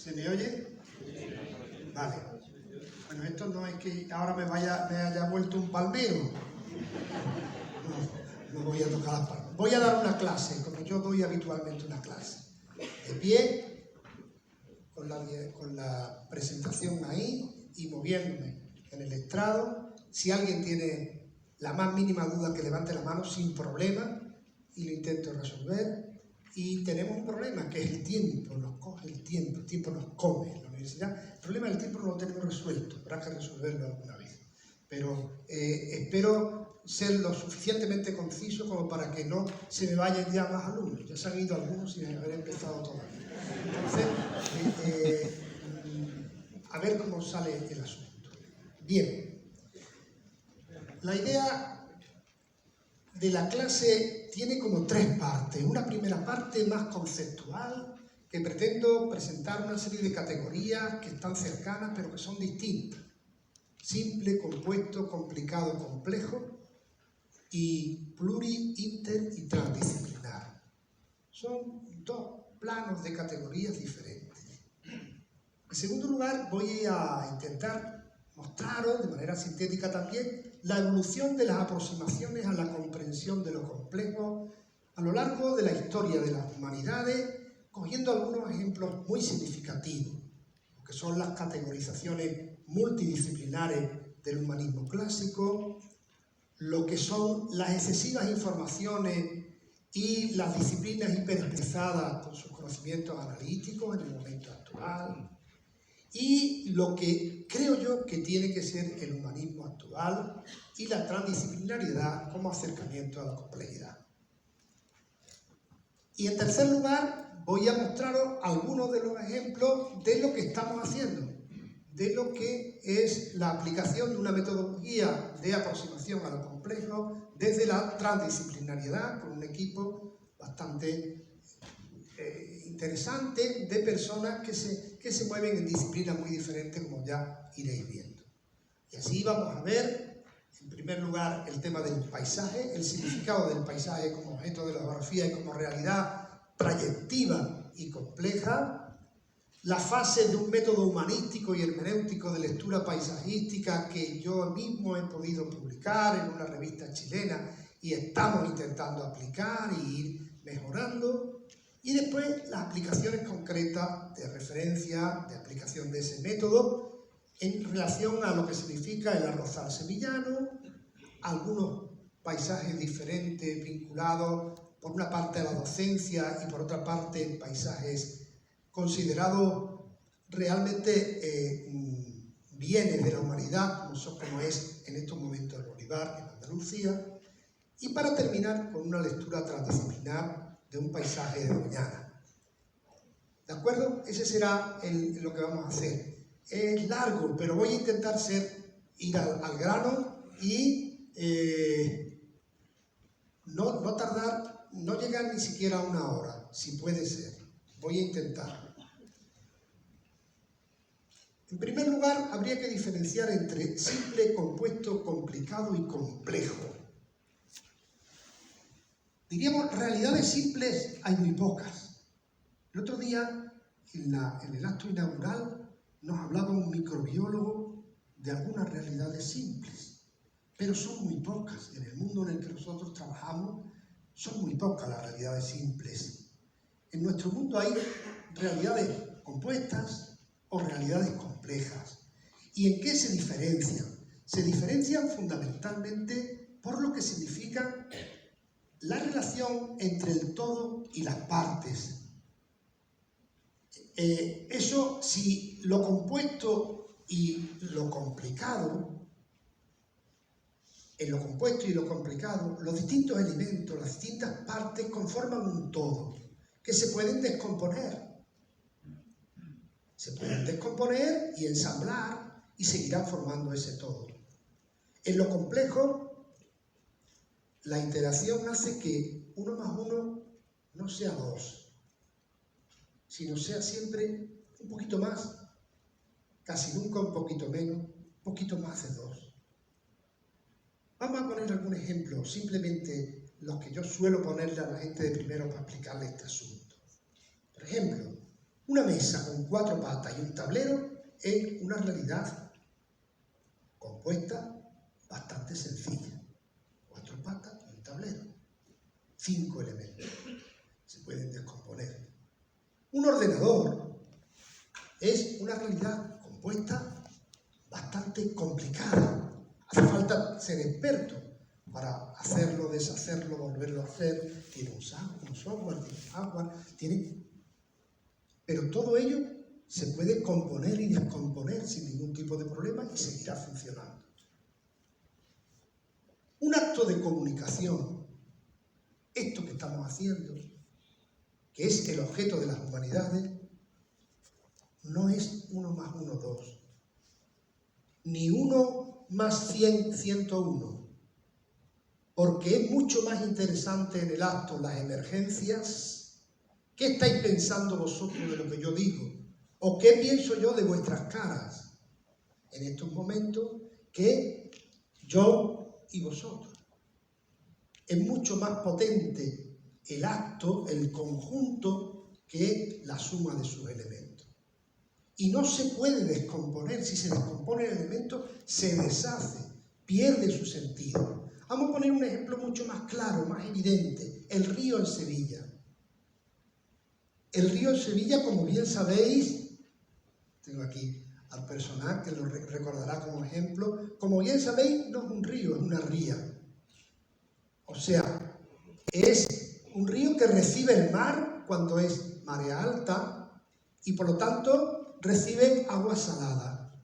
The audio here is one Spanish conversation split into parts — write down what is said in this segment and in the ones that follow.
¿Se me oye? Vale. Bueno, esto no es que ahora me haya vuelto un palmero. No voy a tocar las palmas. Voy a dar una clase, como yo doy habitualmente una clase. De pie, con la presentación ahí y moviéndome en el estrado. Si alguien tiene la más mínima duda, que levante la mano sin problema y lo intento resolver. Y tenemos un problema, que es el tiempo, nos coge el tiempo nos come en la universidad. El problema del tiempo no lo tenemos resuelto, habrá que resolverlo alguna vez. Pero espero ser lo suficientemente conciso como para que no se me vayan ya más alumnos. Ya se han ido algunos sin haber empezado todavía. Entonces, a ver cómo sale el asunto. Bien, la idea de la clase tiene como tres partes. Una primera parte más conceptual, que pretendo presentar una serie de categorías que están cercanas pero que son distintas. Simple, compuesto, complicado, complejo, y pluri, inter y transdisciplinar. Son dos planos de categorías diferentes. En segundo lugar, voy a intentar mostraros, de manera sintética también, la evolución de las aproximaciones a la comprensión de lo complejo a lo largo de la historia de las humanidades, cogiendo algunos ejemplos muy significativos, lo que son las categorizaciones multidisciplinares del humanismo clásico, lo que son las excesivas informaciones y las disciplinas hiperespecializadas con sus conocimientos analíticos en el momento actual, y lo que creo yo que tiene que ser el humanismo actual y la transdisciplinariedad como acercamiento a la complejidad. Y en tercer lugar, voy a mostraros algunos de los ejemplos de lo que estamos haciendo, de lo que es la aplicación de una metodología de aproximación a lo complejo desde la transdisciplinariedad, con un equipo bastante interesante de personas que se mueven en disciplinas muy diferentes, como ya iréis viendo. Y así vamos a ver, en primer lugar, el tema del paisaje, el significado del paisaje como objeto de la geografía y como realidad proyectiva y compleja, la fase de un método humanístico y hermenéutico de lectura paisajística que yo mismo he podido publicar en una revista chilena y estamos intentando aplicar y ir mejorando. Y después las aplicaciones concretas de referencia, de aplicación de ese método en relación a lo que significa el arrozal sevillano, algunos paisajes diferentes vinculados por una parte a la docencia y por otra parte paisajes considerados realmente bienes de la humanidad, como es en estos momentos el olivar en Andalucía, y para terminar con una lectura transdisciplinar de un paisaje de Doñana. ¿De acuerdo? Ese será lo que vamos a hacer. Es largo, pero voy a intentar ir al grano y no tardar, no llegar ni siquiera a una hora, si puede ser. Voy a intentar. En primer lugar, habría que diferenciar entre simple, compuesto, complicado y complejo. Diríamos, realidades simples hay muy pocas. El otro día, en el acto inaugural, nos hablaba un microbiólogo de algunas realidades simples, pero son muy pocas. En el mundo en el que nosotros trabajamos, son muy pocas las realidades simples. En nuestro mundo hay realidades compuestas o realidades complejas. ¿Y en qué se diferencian? Se diferencian fundamentalmente por lo que significa la relación entre el todo y las partes. Eso, si lo compuesto y lo complicado, en lo compuesto y lo complicado, los distintos elementos, las distintas partes conforman un todo, que se pueden descomponer. Se pueden descomponer y ensamblar y seguirán formando ese todo. En lo complejo, la interacción hace que 1 más 1 no sea 2, sino sea siempre un poquito más, casi nunca un poquito menos, un poquito más de 2. Vamos a poner algún ejemplo, simplemente los que yo suelo ponerle a la gente de primero para explicarle este asunto. Por ejemplo, Una mesa con 4 patas y un tablero es una realidad compuesta bastante sencilla. 4 patas y un tablero. 5 elementos. Se pueden descomponer. Un ordenador es una realidad compuesta bastante complicada. Hace falta ser experto para hacerlo, deshacerlo, volverlo a hacer. Tiene un software, tiene hardware, pero todo ello se puede componer y descomponer sin ningún tipo de problema y seguirá funcionando. Un acto de comunicación, esto que estamos haciendo, que es el objeto de las humanidades, no es 1 más 1, 2, ni 1 más 100, 101, porque es mucho más interesante en el acto las emergencias. ¿Qué estáis pensando vosotros de lo que yo digo? ¿O qué pienso yo de vuestras caras en estos momentos que yo y vosotros? Es mucho más potente el acto, el conjunto, que la suma de sus elementos. Y no se puede descomponer. Si se descompone el elemento, se deshace, pierde su sentido. Vamos a poner un ejemplo mucho más claro, más evidente. El río en Sevilla. El río en Sevilla, como bien sabéis, tengo aquí al personal que lo recordará como ejemplo, como bien sabéis, no es un río, es una ría. O sea, es un río que recibe el mar cuando es marea alta y por lo tanto recibe agua salada.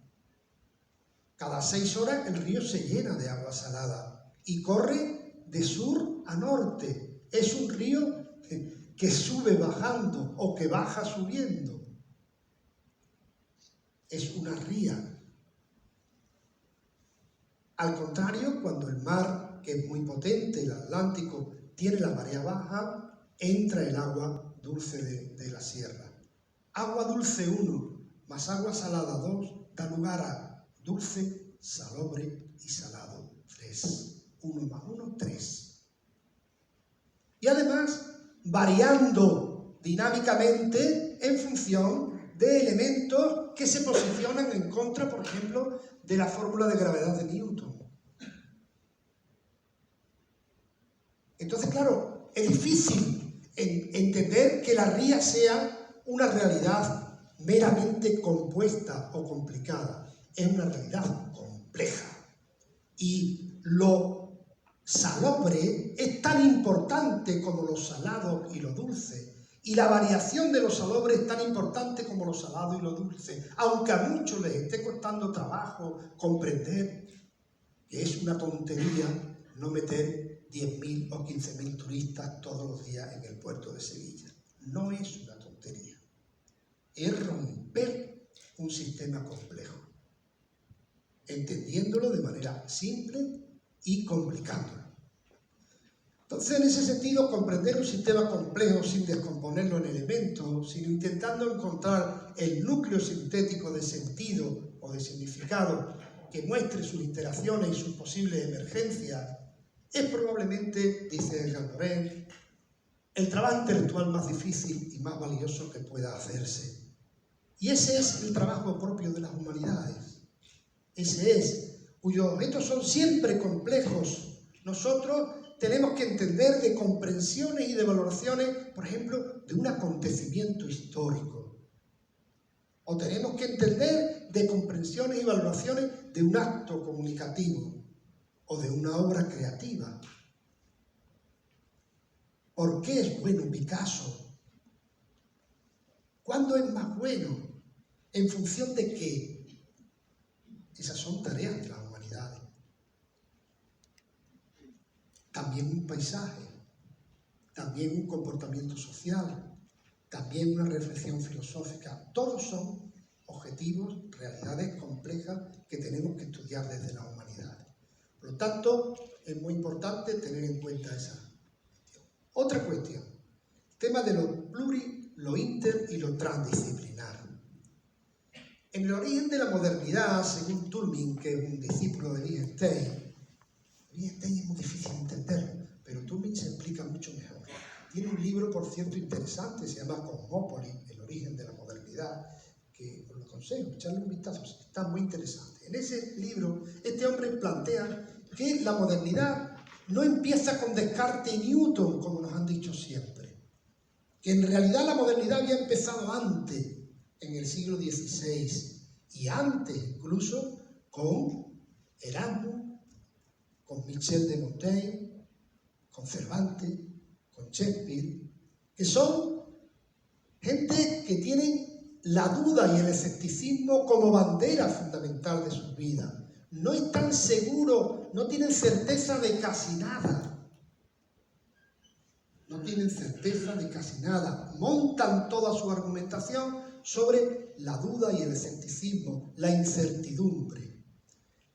Cada 6 horas el río se llena de agua salada y corre de sur a norte. Es un río que sube bajando o que baja subiendo. Es una ría. Al contrario, cuando el mar, que es muy potente, el Atlántico, tiene la marea baja, entra el agua dulce de la sierra. Agua dulce 1 más agua salada 2 da lugar a dulce, salobre y salado 3. 1 más 1, 3. Y además, variando dinámicamente en función de elementos que se posicionan en contra, por ejemplo, de la fórmula de gravedad de Newton. Entonces, claro, es difícil entender que la ría sea una realidad meramente compuesta o complicada. Es una realidad compleja. Y lo salobre es tan importante como lo salado y lo dulce. Y la variación de los salobres es tan importante como lo salado y lo dulce. Aunque a muchos les esté costando trabajo comprender que es una tontería no meter 10.000 o 15.000 turistas todos los días en el puerto de Sevilla. No es una tontería. Es romper un sistema complejo, entendiéndolo de manera simple y complicándolo. Entonces, en ese sentido, comprender un sistema complejo sin descomponerlo en elementos, sino intentando encontrar el núcleo sintético de sentido o de significado que muestre sus interacciones y sus posibles emergencias, es probablemente, dice Jean Laurent, el trabajo intelectual más difícil y más valioso que pueda hacerse. Y ese es el trabajo propio de las humanidades. Ese es, cuyos objetos son siempre complejos. Nosotros tenemos que entender de comprensiones y de valoraciones, por ejemplo, de un acontecimiento histórico. O tenemos que entender de comprensiones y valoraciones de un acto comunicativo o de una obra creativa. ¿Por qué es bueno Picasso? ¿Cuándo es más bueno? ¿En función de qué? Esas son tareas de las humanidades. También un paisaje, también un comportamiento social, también una reflexión filosófica. Todos son objetivos, realidades complejas que tenemos que estudiar desde las humanidades. Por lo tanto, es muy importante tener en cuenta esa cuestión. Otra cuestión, el tema de lo pluri, lo inter y lo transdisciplinar. En el origen de la modernidad, según Turmin, que es un discípulo de Wittgenstein es muy difícil entenderlo, pero Turmin se explica mucho mejor. Tiene un libro, por cierto, interesante, se llama Cosmópolis, el origen de la modernidad. realidad, que os lo aconsejo, echarle un vistazo, está muy interesante. En ese libro, este hombre plantea que la modernidad no empieza con Descartes y Newton, como nos han dicho siempre, que en realidad la modernidad había empezado antes, en el siglo XVI, y antes incluso con Erasmus, con Michel de Montaigne, con Cervantes, con Shakespeare, que son gente que tienen la duda y el escepticismo como bandera fundamental de sus vidas. No están seguros, no tienen certeza de casi nada. No tienen certeza de casi nada. Montan toda su argumentación sobre la duda y el escepticismo, la incertidumbre.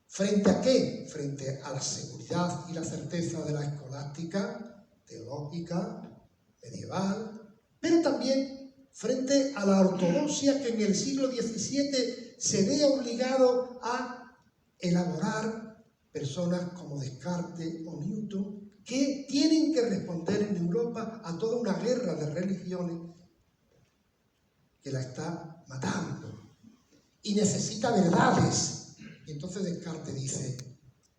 ¿Frente a qué? Frente a la seguridad y la certeza de la escolástica, teológica, medieval, pero también frente a la ortodoxia que en el siglo XVII se ve obligado a elaborar personas como Descartes o Newton, que tienen que responder en Europa a toda una guerra de religiones que la está matando y necesita verdades. Y entonces Descartes dice: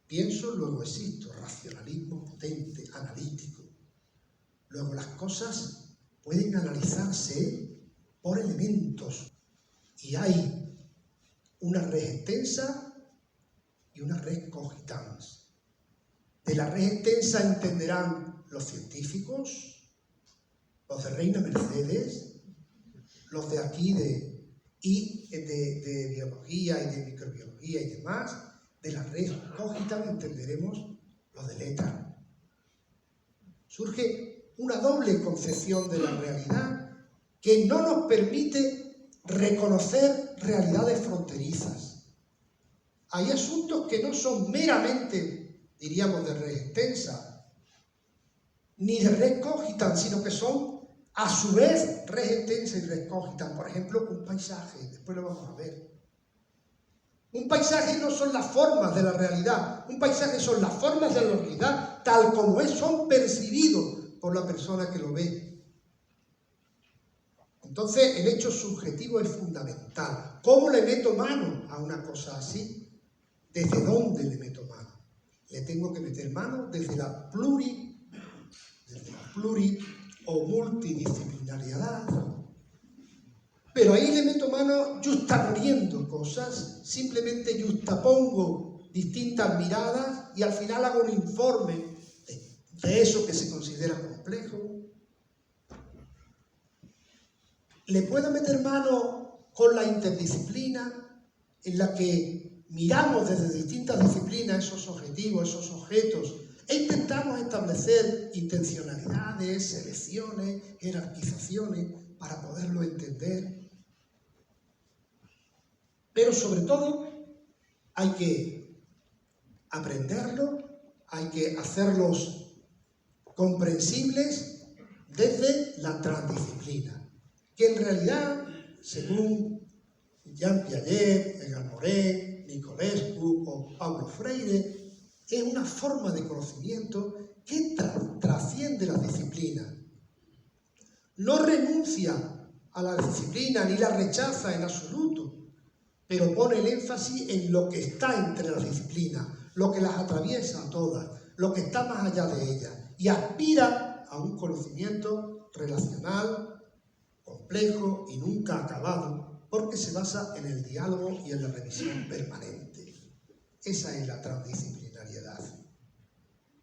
pienso, luego existo, racionalismo potente, analítico. Luego las cosas pueden analizarse por elementos y hay una res extensa y una res cogitans. De la res extensa entenderán los científicos, los de Reina Mercedes, los de aquí de biología y de microbiología y demás. De la res cogitans entenderemos los de letra. Surge una doble concepción de la realidad que no nos permite reconocer realidades fronterizas. Hay asuntos que no son meramente, diríamos, de res extensa, ni de res cogitans, sino que son a su vez res extensa y res cogitans. Por ejemplo, un paisaje, después lo vamos a ver. Un paisaje no son las formas de la realidad, un paisaje son las formas de la realidad, tal como son percibidos por la persona que lo ve. Entonces, el hecho subjetivo es fundamental. ¿Cómo le meto mano a una cosa así? ¿Desde dónde le meto mano? Le tengo que meter mano desde la pluri o multidisciplinariedad. Pero ahí le meto mano juxtaponiendo cosas, simplemente juxtapongo distintas miradas y al final hago un informe de eso que se considera complejo. Le puedo meter mano con la interdisciplina, en la que miramos desde distintas disciplinas esos objetivos, esos objetos, e intentamos establecer intencionalidades, selecciones, jerarquizaciones para poderlo entender. Pero sobre todo hay que aprenderlo, hay que hacerlos comprensibles desde la transdisciplina, que en realidad, según Jean Piaget, Edgar Morin, Nicolescu o Paulo Freire, es una forma de conocimiento que trasciende las disciplinas. No renuncia a la disciplina ni la rechaza en absoluto, pero pone el énfasis en lo que está entre las disciplinas, lo que las atraviesa a todas, lo que está más allá de ellas, y aspira a un conocimiento relacional, complejo y nunca acabado, porque se basa en el diálogo y en la revisión permanente. Esa es la transdisciplinariedad.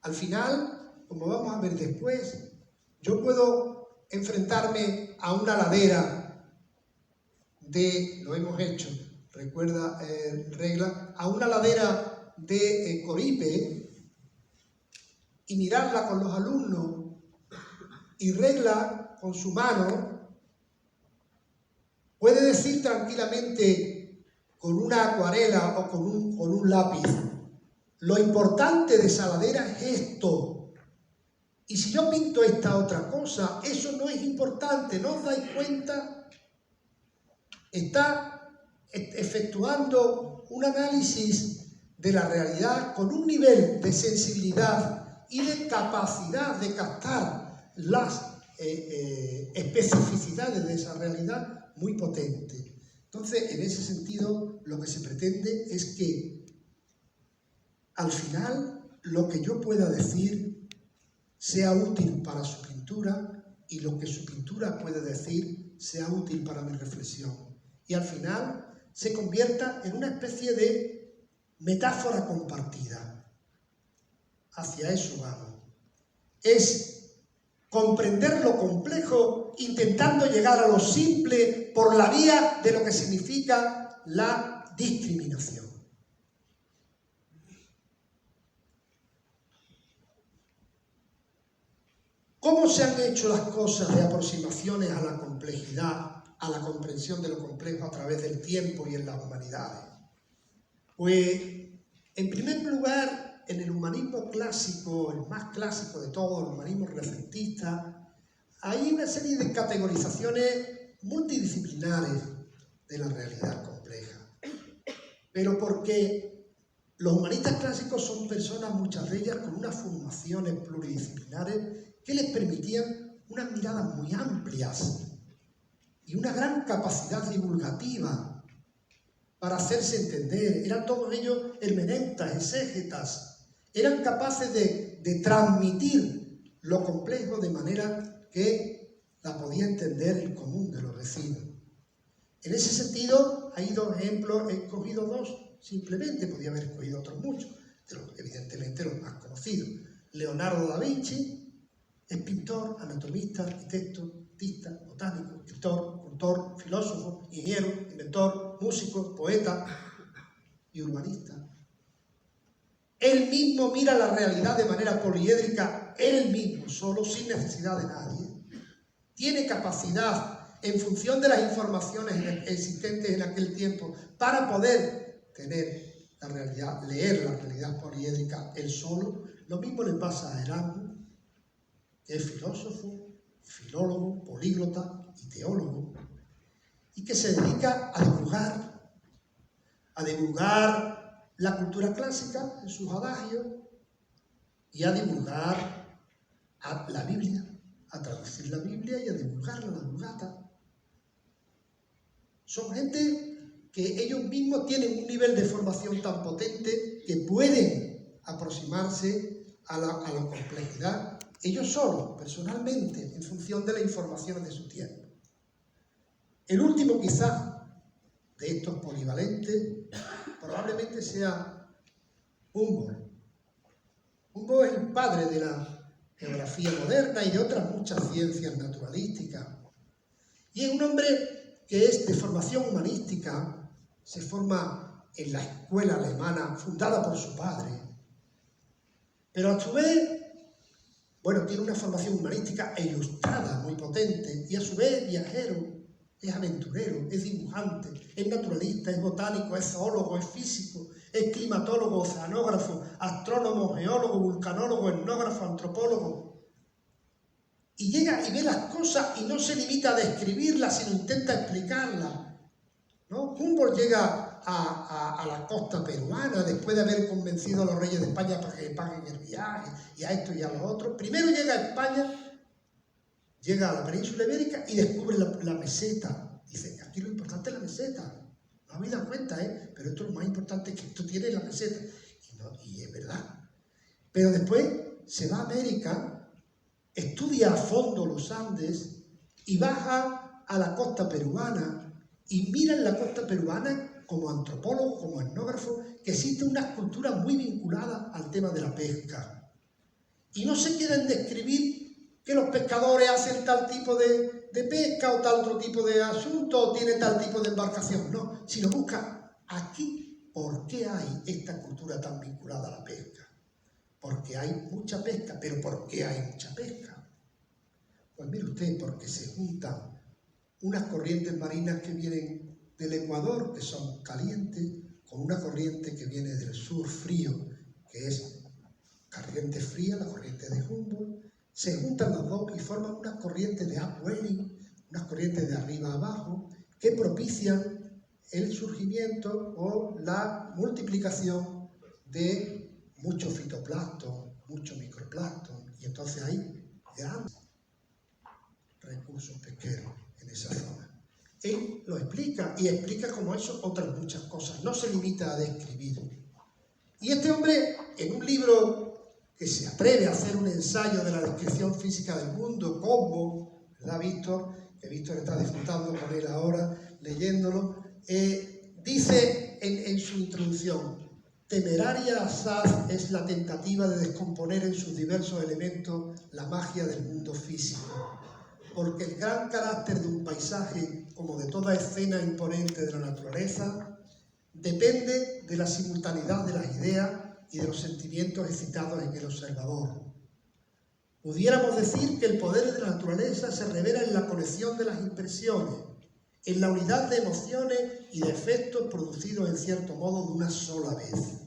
Al final, como vamos a ver después, yo puedo enfrentarme a una ladera lo hemos hecho, recuerda Regla, a una ladera de Coripe y mirarla con los alumnos y Regla con su mano puede decir tranquilamente con una acuarela o con un lápiz: lo importante de esa ladera es esto. Y si yo pinto esta otra cosa, eso no es importante, ¿no os dais cuenta? Está efectuando un análisis de la realidad con un nivel de sensibilidad y de capacidad de captar las especificidades de esa realidad muy potente. Entonces, en ese sentido, lo que se pretende es que al final lo que yo pueda decir sea útil para su pintura y lo que su pintura puede decir sea útil para mi reflexión. Y al final se convierta en una especie de metáfora compartida. Hacia eso vamos. Es comprender lo complejo intentando llegar a lo simple por la vía de lo que significa la discriminación. ¿Cómo se han hecho las cosas de aproximaciones a la complejidad, a la comprensión de lo complejo a través del tiempo y en las humanidades? Pues, en primer lugar, en el humanismo clásico, el más clásico de todos, el humanismo renacentista, hay una serie de categorizaciones multidisciplinares de la realidad compleja. Pero porque los humanistas clásicos son personas, muchas de ellas, con unas formaciones pluridisciplinares que les permitían unas miradas muy amplias y una gran capacidad divulgativa para hacerse entender. Eran todos ellos hermeneutas, exégetas, eran capaces de transmitir lo complejo de manera que la podía entender el común de los vecinos. En ese sentido, hay dos ejemplos, he escogido dos simplemente, podía haber escogido otros muchos, pero evidentemente los más conocidos. Leonardo da Vinci es pintor, anatomista, arquitecto, artista, botánico, escritor, cultor, filósofo, ingeniero, inventor, músico, poeta y urbanista. Él mismo mira la realidad de manera poliédrica, él mismo, solo, sin necesidad de nadie. Tiene capacidad, en función de las informaciones existentes en aquel tiempo, para poder tener la realidad, leer la realidad poliédrica él solo. Lo mismo le pasa a Erasmo, que es filósofo, filólogo, políglota y teólogo, y que se dedica a divulgar la cultura clásica en sus adagios y a divulgar la Biblia, a traducir la Biblia y a divulgarla, la Vulgata. Son gente que ellos mismos tienen un nivel de formación tan potente que pueden aproximarse a la complejidad ellos solos, personalmente, en función de las informaciones de su tiempo. El último, quizás, de estos polivalentes, probablemente sea Humboldt. Humboldt es el padre de la geografía moderna y de otras muchas ciencias naturalísticas. Y es un hombre que es de formación humanística, se forma en la escuela alemana fundada por su padre, pero a su vez, bueno, tiene una formación humanística e ilustrada muy potente y a su vez es viajero, es aventurero, es dibujante, es naturalista, es botánico, es zoólogo, es físico, es climatólogo, oceanógrafo, astrónomo, geólogo, vulcanólogo, etnógrafo, antropólogo. Y llega y ve las cosas y no se limita a describirlas, sino intenta explicarlas, ¿no? Humboldt llega a la costa peruana después de haber convencido a los reyes de España para que paguen el viaje y a esto y a lo otro. Primero llega a España, llega a la península ibérica y descubre la meseta. Dice, aquí lo importante es la meseta. No habéis dado cuenta, pero esto es lo más importante, que esto tiene la meseta. Y es verdad. Pero después se va a América, estudia a fondo los Andes y baja a la costa peruana y mira en la costa peruana, como antropólogo, como etnógrafo, que existe una cultura muy vinculada al tema de la pesca. Y no se queda en describir que los pescadores hacen tal tipo de pesca o tal otro tipo de asunto o tienen tal tipo de embarcación, no, sino busca aquí por qué hay esta cultura tan vinculada a la pesca. Porque hay mucha pesca, pero ¿por qué hay mucha pesca? Pues mire usted, porque se juntan unas corrientes marinas que vienen del Ecuador, que son calientes, con una corriente que viene del sur frío, que es corriente fría, la corriente de Humboldt. Se juntan las dos y forman unas corrientes de upwelling, unas corrientes de arriba a abajo, que propician el surgimiento o la multiplicación de mucho fitoplancton, mucho microplancton, y entonces hay grandes recursos pesqueros en esa zona. él lo explica, y explica como eso otras muchas cosas, no se limita a describir. Y este hombre, en un libro que se atreve a hacer un ensayo de la descripción física del mundo, como, ¿verdad, Víctor? Que Víctor está disfrutando con él ahora, leyéndolo, dice en su introducción: temeraria asaz es la tentativa de descomponer en sus diversos elementos la magia del mundo físico, porque el gran carácter de un paisaje, como de toda escena imponente de la naturaleza, depende de la simultaneidad de las ideas y de los sentimientos excitados en el observador. Pudiéramos decir que el poder de la naturaleza se revela en la conexión de las impresiones, en la unidad de emociones y de efectos producidos en cierto modo de una sola vez.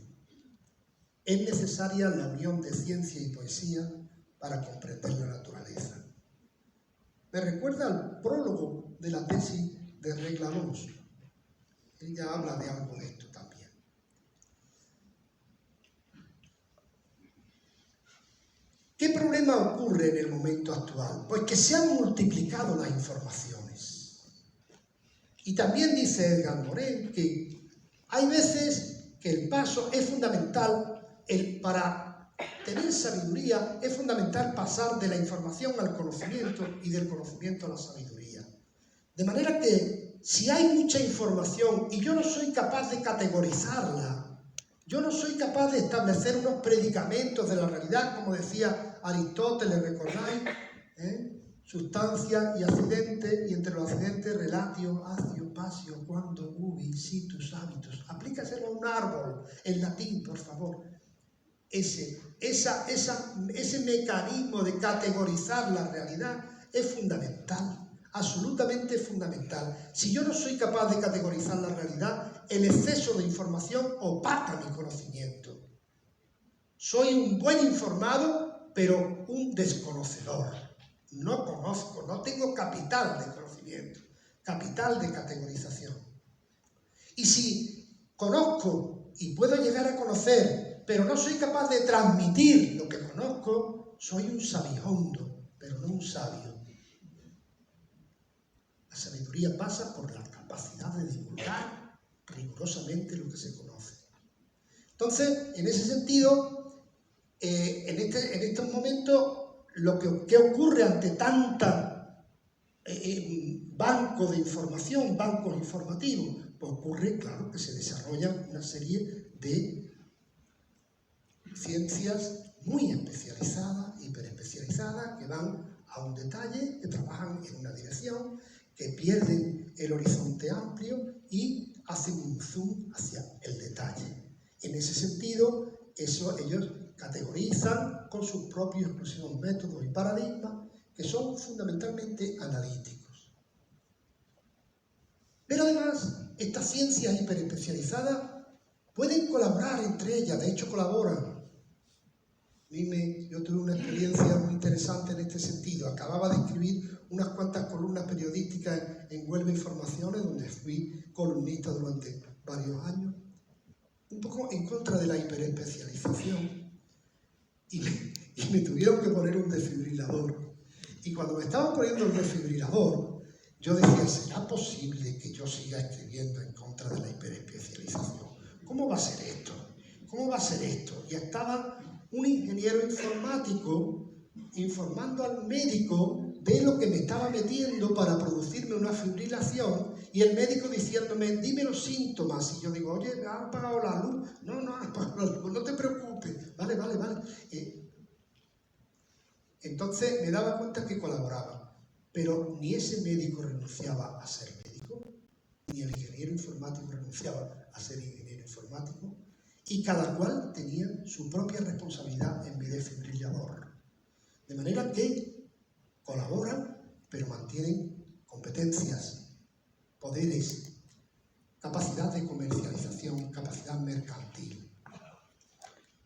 Es necesaria la unión de ciencia y poesía para comprender la naturaleza. Me recuerda al prólogo de la tesis de Regla 2. Ella habla de algo de esto también. ¿Qué problema ocurre en el momento actual? Pues que se han multiplicado las informaciones. Y también dice Edgar Morin que hay veces que el paso es fundamental, para tener sabiduría es fundamental pasar de la información al conocimiento y del conocimiento a la sabiduría. De manera que si hay mucha información y yo no soy capaz de categorizarla, yo no soy capaz de establecer unos predicamentos de la realidad, como decía Aristóteles, ¿recordáis? Sustancia y accidente, y entre los accidentes relatio, actio, passio, quando, ubi, situs, habitus. Aplícaselo a un árbol, en latín, por favor. Ese mecanismo de categorizar la realidad es fundamental, absolutamente fundamental. Si yo no soy capaz de categorizar la realidad, el exceso de información opaca mi conocimiento. Soy un buen informado, pero un desconocedor. No conozco, no tengo capital de conocimiento, capital de categorización. Y si conozco y puedo llegar a conocer, pero no soy capaz de transmitir lo que conozco, soy un sabihondo, pero no un sabio. La sabiduría pasa por la capacidad de divulgar rigurosamente lo que se conoce. Entonces, en ese sentido, en estos momentos, ¿qué ocurre ante tanta banco de información, bancos informativos? Pues ocurre, claro, que se desarrollan una serie de ciencias muy especializadas, hiperespecializadas, que van a un detalle, que trabajan en una dirección, que pierden el horizonte amplio y hacen un zoom hacia el detalle. En ese sentido, ellos categorizan con sus propios exclusivos métodos y paradigmas, que son fundamentalmente analíticos. Pero además, estas ciencias hiperespecializadas pueden colaborar entre ellas, de hecho colaboran. Yo tuve una experiencia muy interesante en este sentido. Acababa de escribir unas cuantas columnas periodísticas en Huelva Informaciones, donde fui columnista durante varios años, un poco en contra de la hiperespecialización, y me tuvieron que poner un desfibrilador. Y cuando me estaban poniendo el desfibrilador, yo decía, ¿será posible que yo siga escribiendo en contra de la hiperespecialización? ¿Cómo va a ser esto? ¿Cómo va a ser esto? Y estaba un ingeniero informático informando al médico de lo que me estaba metiendo para producirme una fibrilación, y el médico diciéndome, dime los síntomas. Y yo digo, oye, ¿has apagado la luz? No, no, has apagado la luz, no te preocupes. Vale. Entonces me daba cuenta que colaboraba, pero ni ese médico renunciaba a ser médico, ni el ingeniero informático renunciaba a ser ingeniero informático, y cada cual tenía su propia responsabilidad en mi desfibrilador. De manera que colaboran, pero mantienen competencias, poderes, capacidad de comercialización, capacidad mercantil.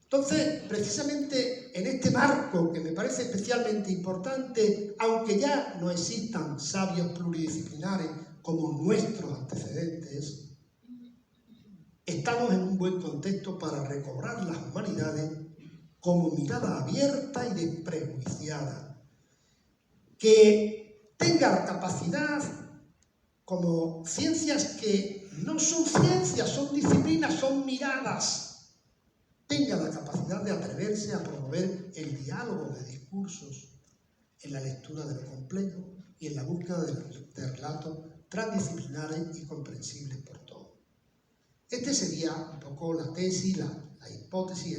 Entonces, precisamente en este marco, que me parece especialmente importante, aunque ya no existan sabios pluridisciplinares como nuestros antecedentes, estamos en un buen contexto para recobrar las humanidades como mirada abierta y desprejuiciada, que tenga la capacidad como ciencias que no son ciencias, son disciplinas, son miradas, tenga la capacidad de atreverse a promover el diálogo de discursos en la lectura de lo complejo y en la búsqueda de relatos transdisciplinares y comprensibles por todos. Este sería un poco la tesis, la hipótesis,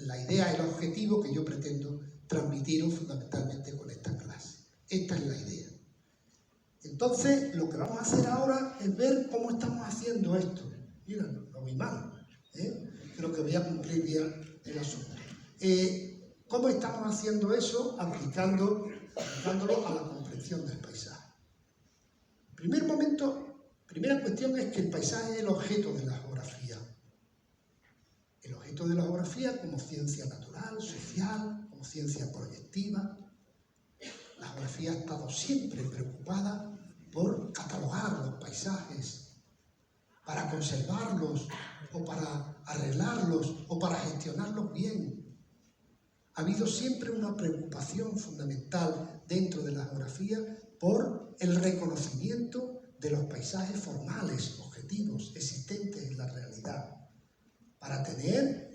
la idea, el objetivo que yo pretendo transmitiros fundamentalmente con esta clase. Esta es la idea. Entonces, lo que vamos a hacer ahora es ver cómo estamos haciendo esto. Mira, no voy mal, creo que voy a cumplir bien el asunto. ¿Cómo estamos haciendo eso? Aplicándolo a la comprensión del paisaje. Primera cuestión es que el paisaje es el objeto de la geografía. El objeto de la geografía como ciencia natural, social, como ciencia proyectiva. La geografía ha estado siempre preocupada por catalogar los paisajes, para conservarlos, o para arreglarlos, o para gestionarlos bien. Ha habido siempre una preocupación fundamental dentro de la geografía por el reconocimiento de los paisajes formales, objetivos, existentes en la realidad, para tener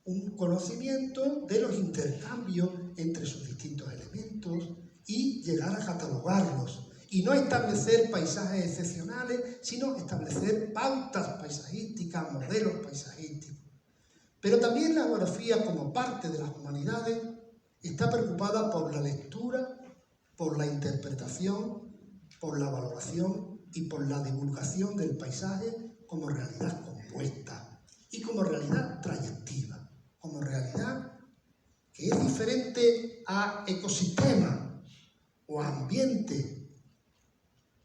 un conocimiento de los intercambios entre sus distintos elementos y llegar a catalogarlos. Y no establecer paisajes excepcionales, sino establecer pautas paisajísticas, modelos paisajísticos. Pero también la geografía, como parte de las humanidades, está preocupada por la lectura, por la interpretación, por la valoración y por la divulgación del paisaje como realidad compuesta y como realidad trayectiva, como realidad que es diferente a ecosistema o a ambiente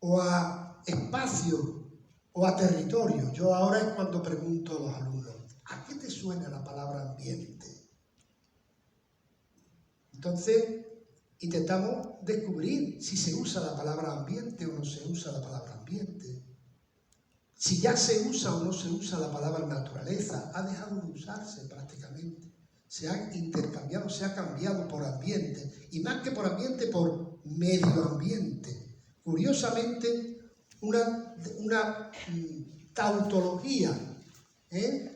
o a espacio o a territorio. Yo ahora es cuando pregunto a los alumnos, ¿a qué te suena la palabra ambiente? Entonces, intentamos descubrir si se usa la palabra ambiente o no se usa la palabra ambiente. Si ya se usa o no se usa la palabra naturaleza, ha dejado de usarse prácticamente. Se ha intercambiado, se ha cambiado por ambiente, y más que por ambiente, por medio ambiente. Curiosamente, una tautología,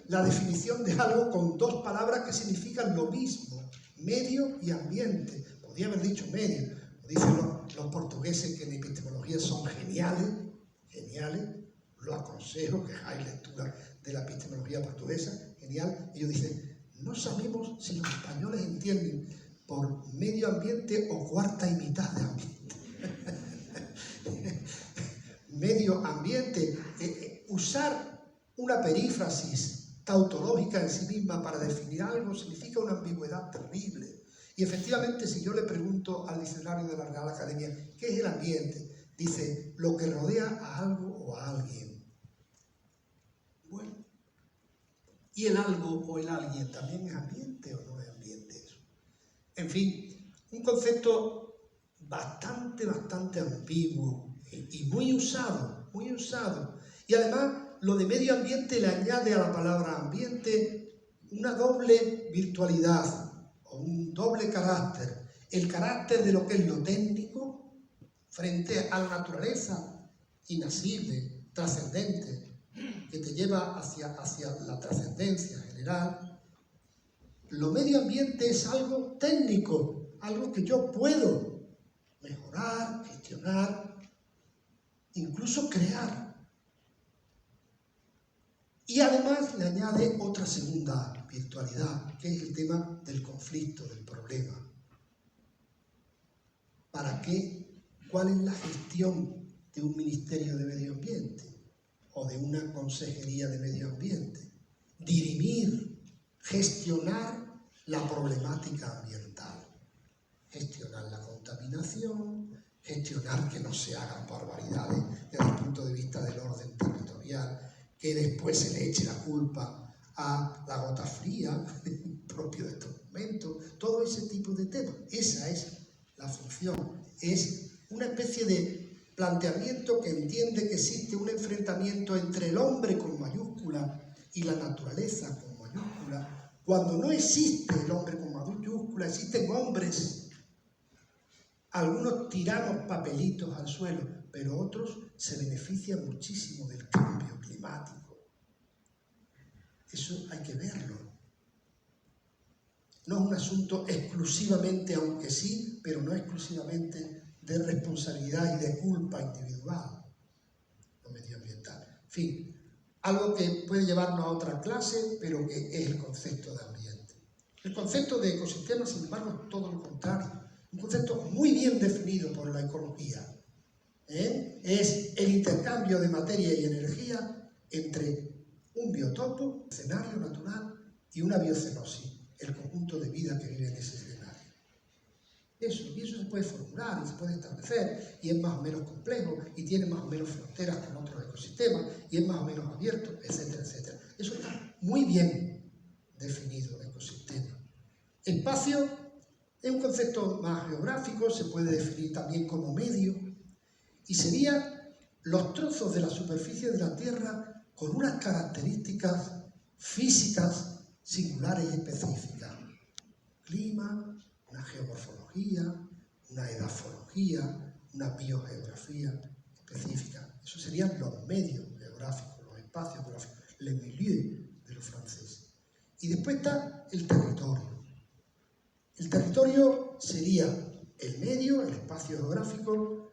la definición de algo con dos palabras que significan lo mismo, medio y ambiente. Podría haber dicho medio. Dicen los portugueses que en epistemología son geniales, lo aconsejo que hagáis lectura de la epistemología portuguesa, genial. Ellos dicen, no sabemos si los españoles entienden por medio ambiente o cuarta y mitad de ambiente. Medio ambiente, usar una perífrasis tautológica en sí misma para definir algo significa una ambigüedad terrible. Y efectivamente, si yo le pregunto al diccionario de la Real Academia ¿qué es el ambiente? Dice, lo que rodea a algo o a alguien. Bueno, ¿y el algo o el alguien también es ambiente o no es ambiente eso? En fin, un concepto bastante ambiguo y muy usado. Y además, lo de medio ambiente le añade a la palabra ambiente una doble virtualidad o un doble carácter. El carácter de lo que es lo técnico frente a la naturaleza inasible, trascendente, que te lleva hacia la trascendencia general. Lo medio ambiente es algo técnico, algo que yo puedo mejorar, gestionar, incluso crear. Y además le añade otra segunda virtualidad, que es el tema del conflicto, del problema. ¿Para qué? ¿Cuál es la gestión de un ministerio de medio ambiente o de una consejería de medio ambiente? Dirimir, gestionar la problemática ambiental, gestionar la contaminación, gestionar que no se hagan barbaridades desde el punto de vista del orden territorial, que después se le eche la culpa a la gota fría propio de estos momentos, todo ese tipo de temas. Esa es la función, es una especie de planteamiento que entiende que existe un enfrentamiento entre el hombre con mayúscula y la naturaleza con mayúscula. Cuando no existe el hombre con mayúscula, existen hombres Algunos tiramos papelitos al suelo, pero otros se benefician muchísimo del cambio climático. Eso hay que verlo. No es un asunto exclusivamente, aunque sí, pero no exclusivamente de responsabilidad y de culpa individual, lo medioambiental. En fin, algo que puede llevarnos a otra clase, pero que es el concepto de ambiente. El concepto de ecosistema, sin embargo, es todo lo contrario. Un concepto muy bien definido por la ecología. Es el intercambio de materia y energía entre un biotopo, un escenario natural y una biocenosis, el conjunto de vida que vive en ese escenario. Y eso se puede formular y se puede establecer, y es más o menos complejo, y tiene más o menos fronteras con otros ecosistemas, y es más o menos abierto, etcétera, etcétera. Eso está muy bien definido, el ecosistema. Espacio es un concepto más geográfico, se puede definir también como medio, y serían los trozos de la superficie de la Tierra con unas características físicas singulares y específicas. Clima, una geomorfología, una edafología, una biogeografía específica. Esos serían los medios geográficos, los espacios geográficos, le milieu de los franceses. Y después está el territorio. El territorio sería el medio, el espacio geográfico,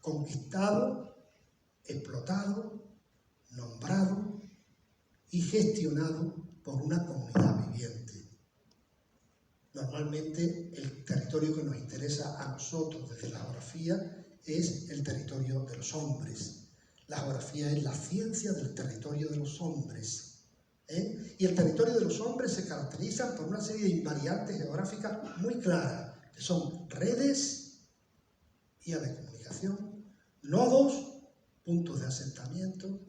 conquistado, explotado, nombrado y gestionado por una comunidad viviente. Normalmente el territorio que nos interesa a nosotros desde la geografía es el territorio de los hombres. La geografía es la ciencia del territorio de los hombres. Y el territorio de los hombres se caracteriza por una serie de invariantes geográficas muy claras, que son redes, vías de comunicación, nodos, puntos de asentamiento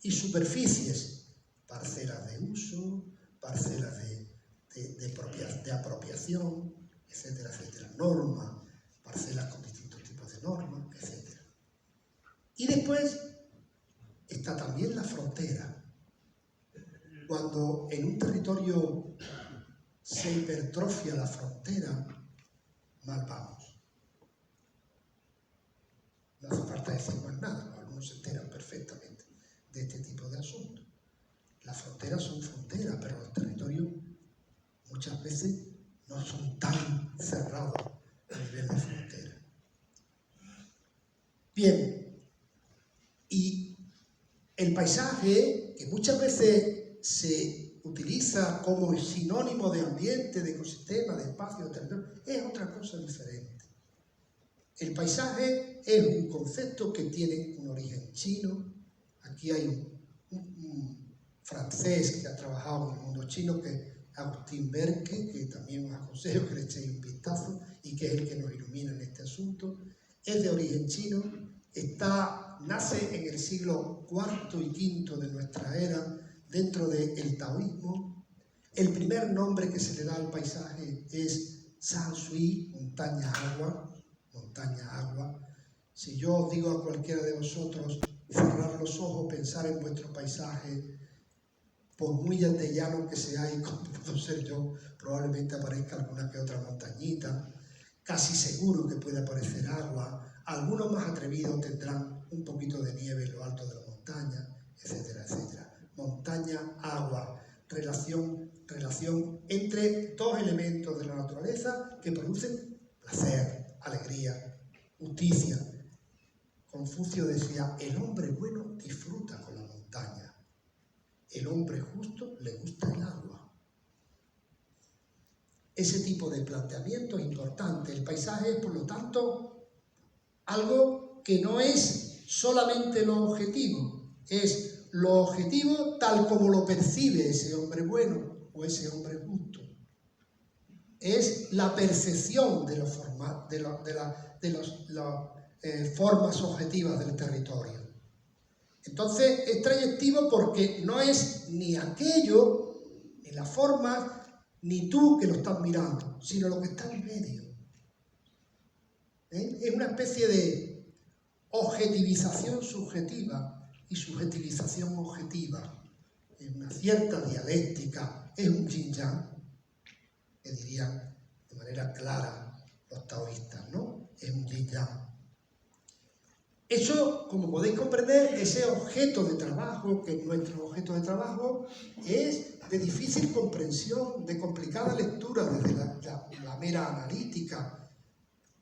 y superficies, parcelas de uso, parcelas de apropiación, etcétera, etcétera, normas, parcelas con distintos tipos de normas, etcétera. Y después está también la frontera. Cuando en un territorio se hipertrofia la frontera, mal vamos. No hace falta decir más nada, algunos se enteran perfectamente de este tipo de asuntos. Las fronteras son fronteras, pero los territorios muchas veces no son tan cerrados a nivel de frontera. Bien, y el paisaje, que muchas veces se utiliza como sinónimo de ambiente, de ecosistema, de espacio, de territorio, es otra cosa diferente. El paisaje es un concepto que tiene un origen chino. Aquí hay un francés que ha trabajado en el mundo chino, que es Agustín Berke, que también os aconsejo que le echéis un vistazo y que es el que nos ilumina en este asunto. Es de origen chino, nace en el siglo IV y V de nuestra era, dentro del taoísmo. El primer nombre que se le da al paisaje es Shanshui, montaña-agua. Montaña-agua. Si yo os digo a cualquiera de vosotros cerrar los ojos, pensar en vuestro paisaje, por muy de llano que seáis, como puedo ser yo, probablemente aparezca alguna que otra montañita, casi seguro que puede aparecer agua, algunos más atrevidos tendrán un poquito de nieve en lo alto de la montaña, etcétera, etcétera. Montaña, agua, relación entre dos elementos de la naturaleza que producen placer, alegría, justicia. Confucio decía, el hombre bueno disfruta con la montaña, el hombre justo le gusta el agua. Ese tipo de planteamiento es importante. El paisaje es, por lo tanto, algo que no es solamente lo objetivo, es lo objetivo tal como lo percibe ese hombre bueno o ese hombre justo. Es la percepción de las formas objetivas del territorio. Entonces es trayectivo porque no es ni aquello, ni la forma, ni tú que lo estás mirando, sino lo que está en medio. Es una especie de objetivización subjetiva y subjetivización objetiva, en una cierta dialéctica, es un yin-yang, que dirían de manera clara los taoístas, ¿no? En Liyang. Eso, como podéis comprender, ese objeto de trabajo, que nuestro objeto de trabajo es de difícil comprensión, de complicada lectura desde la mera analítica,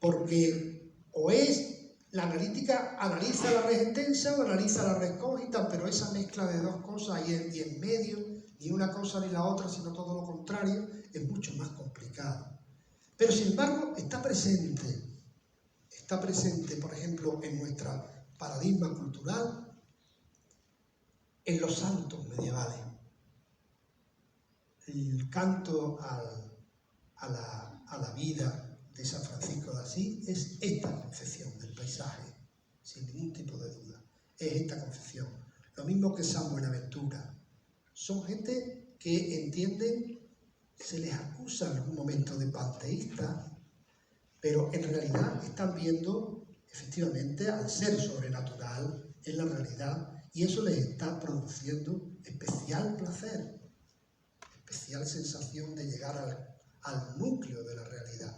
porque o es la analítica analiza la red extensa o analiza la red cógita, pero esa mezcla de dos cosas y en medio, ni una cosa ni la otra, sino todo lo contrario, es mucho más complicado. Pero sin embargo está presente, por ejemplo, en nuestro paradigma cultural, en los santos medievales. El canto a la vida de San Francisco de Asís es esta concepción del paisaje, sin ningún tipo de duda. Es esta concepción. Lo mismo que San Buenaventura. Son gente que entienden, se les acusa en algún momento de panteístas, pero en realidad están viendo efectivamente al ser sobrenatural en la realidad, y eso les está produciendo especial placer, especial sensación de llegar al núcleo de la realidad.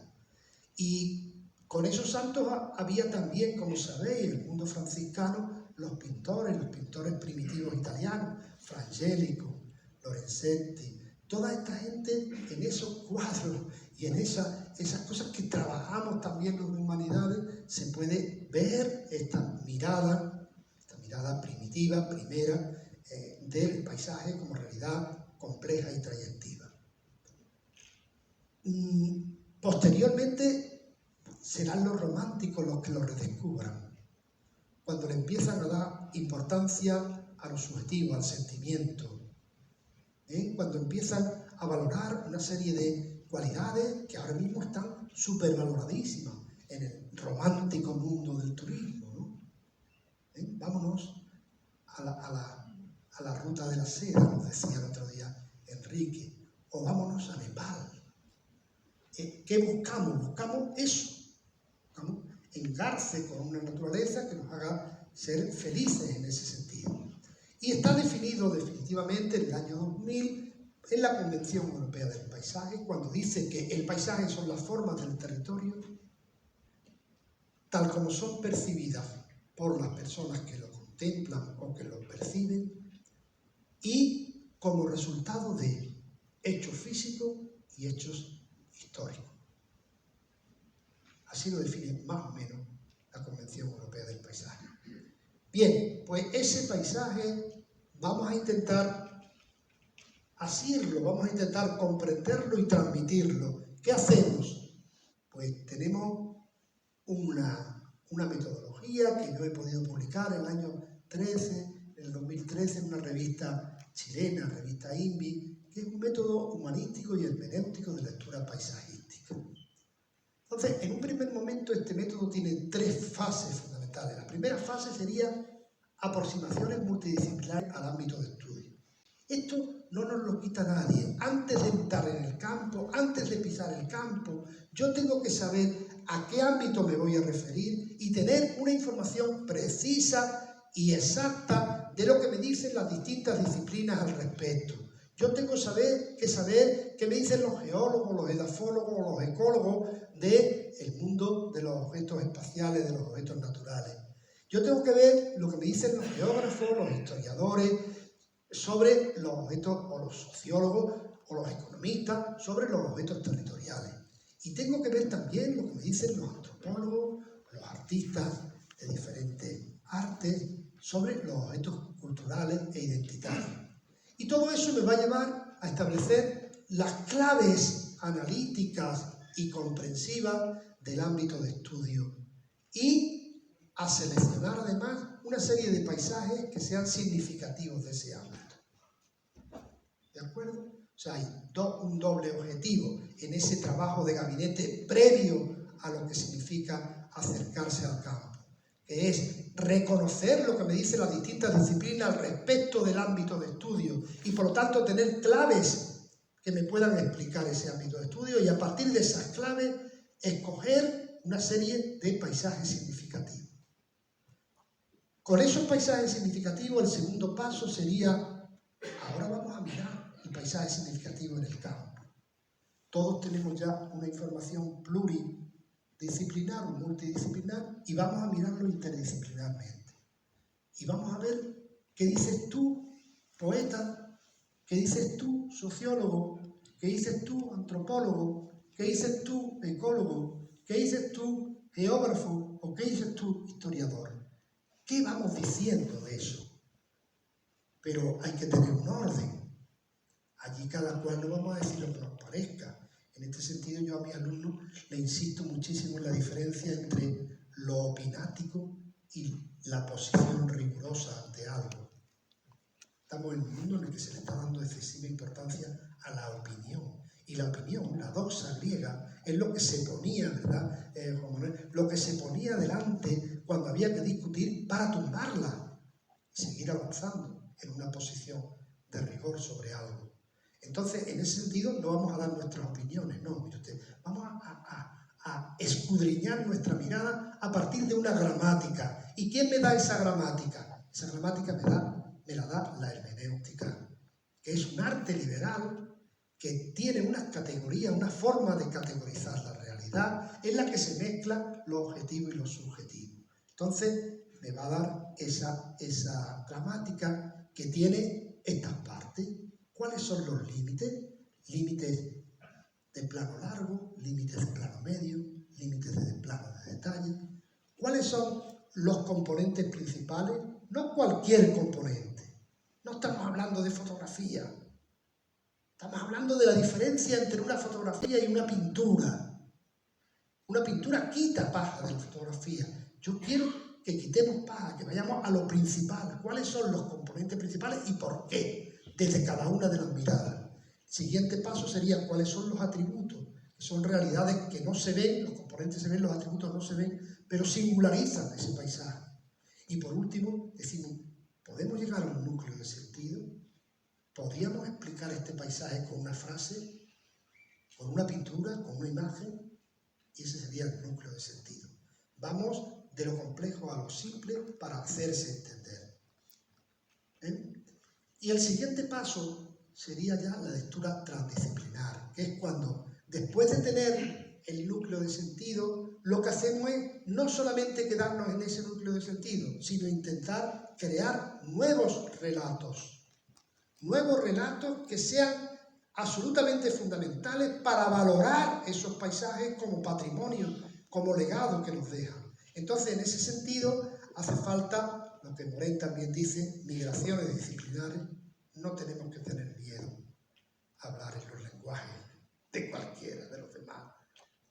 Y con esos santos había también, como sabéis, en el mundo franciscano, los pintores primitivos italianos, Frangélico, Lorenzetti, toda esta gente en esos cuadros y en esas cosas que trabajamos también en las humanidades, se puede ver esta mirada primitiva, primera, del paisaje como realidad compleja y trayectiva. Posteriormente serán los románticos los que lo redescubran, cuando le empiezan a dar importancia a lo subjetivo, al sentimiento, cuando empiezan a valorar una serie de cualidades que ahora mismo están supervaloradísimas en el romántico mundo del turismo, ¿no? Vámonos a la ruta de la seda, nos decía el otro día Enrique, o vámonos a Nepal. ¿Qué buscamos? Buscamos eso. Buscamos engarce con una naturaleza que nos haga ser felices en ese sentido. Y está definido definitivamente en el año 2000 en la Convención Europea del Paisaje, cuando dice que el paisaje son las formas del territorio tal como son percibidas por las personas que lo contemplan o que lo perciben, y como resultado de hechos físicos y hechos históricos. Así lo define más o menos la Convención Europea del Paisaje. Bien, pues ese paisaje vamos a intentar asirlo, vamos a intentar comprenderlo y transmitirlo. ¿Qué hacemos? Pues tenemos una metodología que yo he podido publicar en el año 2013, en una revista chilena, revista INVI, que es un método humanístico y hermenéutico de lectura paisajística. Entonces, en un primer momento, este método tiene tres fases fundamentales. La primera fase sería aproximaciones multidisciplinares al ámbito de estudio. Esto no nos lo quita nadie. Antes de entrar en el campo, antes de pisar el campo, yo tengo que saber a qué ámbito me voy a referir y tener una información precisa y exacta de lo que me dicen las distintas disciplinas al respecto. Yo tengo que saber qué me dicen los geólogos, los edafólogos o los ecólogos del mundo de los objetos espaciales, de los objetos naturales. Yo tengo que ver lo que me dicen los geógrafos, los historiadores, sobre los objetos, o los sociólogos o los economistas, sobre los objetos territoriales. Y tengo que ver también lo que me dicen los antropólogos, los artistas de diferentes artes, sobre los objetos culturales e identitarios. Y todo eso me va a llevar a establecer las claves analíticas y comprensivas del ámbito de estudio y a seleccionar además una serie de paisajes que sean significativos de ese ámbito. ¿De acuerdo? O sea, hay un doble objetivo en ese trabajo de gabinete previo a lo que significa acercarse al campo, que es reconocer lo que me dicen las distintas disciplinas al respecto del ámbito de estudio y por lo tanto tener claves que me puedan explicar ese ámbito de estudio y a partir de esas claves escoger una serie de paisajes significativos. Con esos paisajes significativos, el segundo paso sería, ahora vamos a mirar el paisaje significativo en el campo. Todos tenemos ya una información disciplinar o multidisciplinar, y vamos a mirarlo interdisciplinarmente. Y vamos a ver qué dices tú, poeta, qué dices tú, sociólogo, qué dices tú, antropólogo, qué dices tú, ecólogo, qué dices tú, geógrafo, o qué dices tú, historiador. ¿Qué vamos diciendo de eso? Pero hay que tener un orden. Allí cada cual no vamos a decir lo que nos parezca. En este sentido, yo a mis alumnos le insisto muchísimo en la diferencia entre lo opinático y la posición rigurosa ante algo. Estamos en un mundo en el que se le está dando excesiva importancia a la opinión. Y la opinión, la doxa griega, es lo que se ponía, ¿verdad, Juan Manuel? Lo que se ponía delante cuando había que discutir para tumbarla y seguir avanzando en una posición de rigor sobre algo. Entonces, en ese sentido, no vamos a dar nuestras opiniones, no, mire usted, vamos a escudriñar nuestra mirada a partir de una gramática. ¿Y quién me da esa gramática? Esa gramática me la da la hermenéutica, que es un arte liberal que tiene unas categorías, una forma de categorizar la realidad en la que se mezcla lo objetivo y lo subjetivo. Entonces, me va a dar esa gramática que tiene estas partes. ¿Cuáles son los límites? Límites de plano largo, límites de plano medio, límites de plano de detalle. ¿Cuáles son los componentes principales? No cualquier componente. No estamos hablando de fotografía. Estamos hablando de la diferencia entre una fotografía y una pintura. Una pintura quita paja de la fotografía. Yo quiero que quitemos paja, que vayamos a lo principal. ¿Cuáles son los componentes principales y por qué? Desde cada una de las miradas. El siguiente paso sería cuáles son los atributos, que son realidades que no se ven, los componentes se ven, los atributos no se ven, pero singularizan ese paisaje. Y por último, decimos, ¿podemos llegar a un núcleo de sentido? ¿Podríamos explicar este paisaje con una frase, con una pintura, con una imagen? Y ese sería el núcleo de sentido. Vamos de lo complejo a lo simple para hacerse entender. Y el siguiente paso sería ya la lectura transdisciplinar, que es cuando, después de tener el núcleo de sentido, lo que hacemos es no solamente quedarnos en ese núcleo de sentido, sino intentar crear nuevos relatos que sean absolutamente fundamentales para valorar esos paisajes como patrimonio, como legado que nos dejan. Entonces, en ese sentido, hace falta, lo que Morén también dice, migraciones disciplinares. No tenemos que tener miedo a hablar en los lenguajes de cualquiera de los demás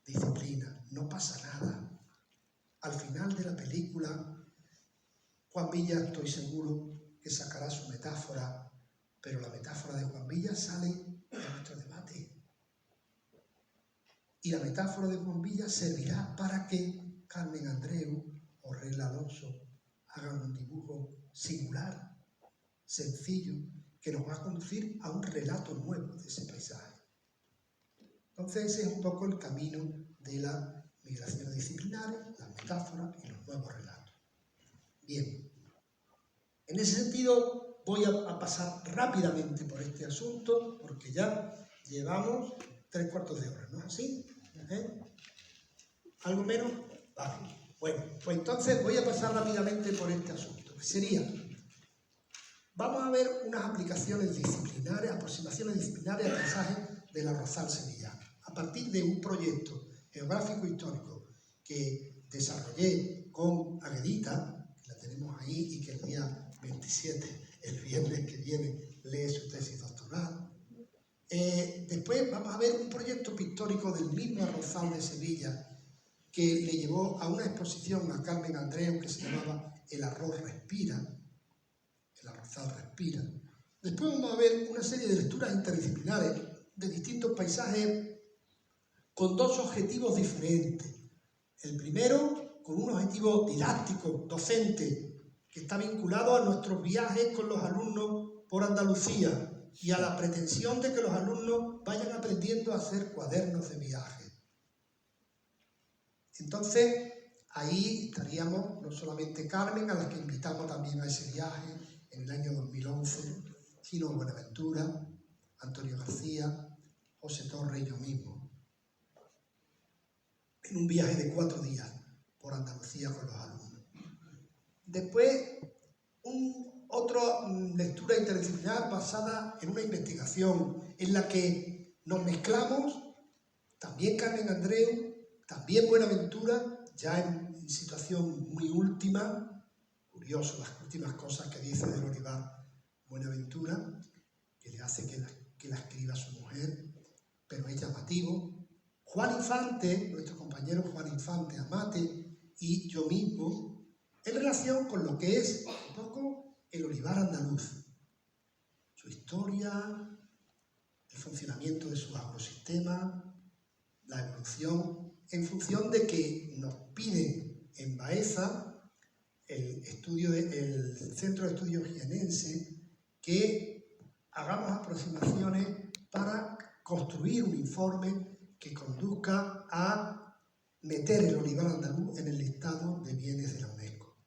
disciplinas. No pasa nada. Al final de la película, Juan Villa, estoy seguro que sacará su metáfora, pero la metáfora de Juan Villa sale en nuestro debate. Y la metáfora de Juan Villa servirá para que Carmen Andreu o Reyla Alonso hagan un dibujo singular, sencillo, que nos va a conducir a un relato nuevo de ese paisaje. Entonces ese es un poco el camino de las migraciones disciplinares, las metáforas y los nuevos relatos. Bien, en ese sentido voy a pasar rápidamente por este asunto porque ya llevamos 3/4 de hora, ¿no es así? ¿Algo menos? Vale. Bueno, pues entonces voy a pasar rápidamente por este asunto, que sería, vamos a ver unas aplicaciones disciplinares, aproximaciones disciplinares al paisaje del arrozal sevillano, a partir de un proyecto geográfico histórico que desarrollé con Aguedita, que la tenemos ahí y que el día 27, el viernes que viene, lee su tesis doctoral. Después vamos a ver un proyecto pictórico del mismo arrozal de Sevilla que le llevó a una exposición a Carmen Andreu que se llamaba El arroz respira, el arrozal respira. Después vamos a ver una serie de lecturas interdisciplinares de distintos paisajes con dos objetivos diferentes. El primero, con un objetivo didáctico, docente, que está vinculado a nuestros viajes con los alumnos por Andalucía y a la pretensión de que los alumnos vayan aprendiendo a hacer cuadernos de viaje. Entonces, ahí estaríamos no solamente Carmen, a la que invitamos también a ese viaje en el año 2011, sino Buenaventura, Antonio García, José Torres y yo mismo. en un viaje de 4 días por Andalucía con los alumnos. Después, otra lectura interdisciplinar basada en una investigación en la que nos mezclamos, también Carmen Andreu, también Buenaventura, ya en situación muy última, curioso las últimas cosas que dice del olivar Buenaventura, que le hace que la escriba su mujer, pero es llamativo. Juan Infante, nuestro compañero Juan Infante Amate y yo mismo, en relación con lo que es un poco el olivar andaluz, su historia, el funcionamiento de su agrosistema, la evolución, en función de que nos piden en Baeza, el Centro de Estudios Jienense, que hagamos aproximaciones para construir un informe que conduzca a meter el olivar andaluz en el listado de bienes de la UNESCO,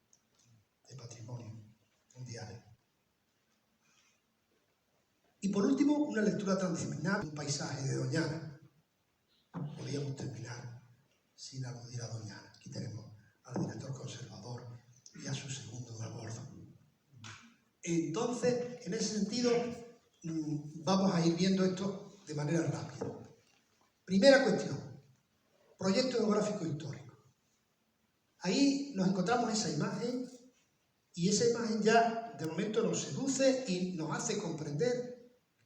de patrimonio mundial. Y por último, una lectura transdisciplinar, un paisaje de Doñana. Podríamos terminar sin aludir a Doñana. Aquí tenemos al director conservador y a su segundo de a bordo. Entonces, en ese sentido, vamos a ir viendo esto de manera rápida. Primera cuestión, proyecto geográfico histórico. Ahí nos encontramos esa imagen y esa imagen ya de momento nos seduce y nos hace comprender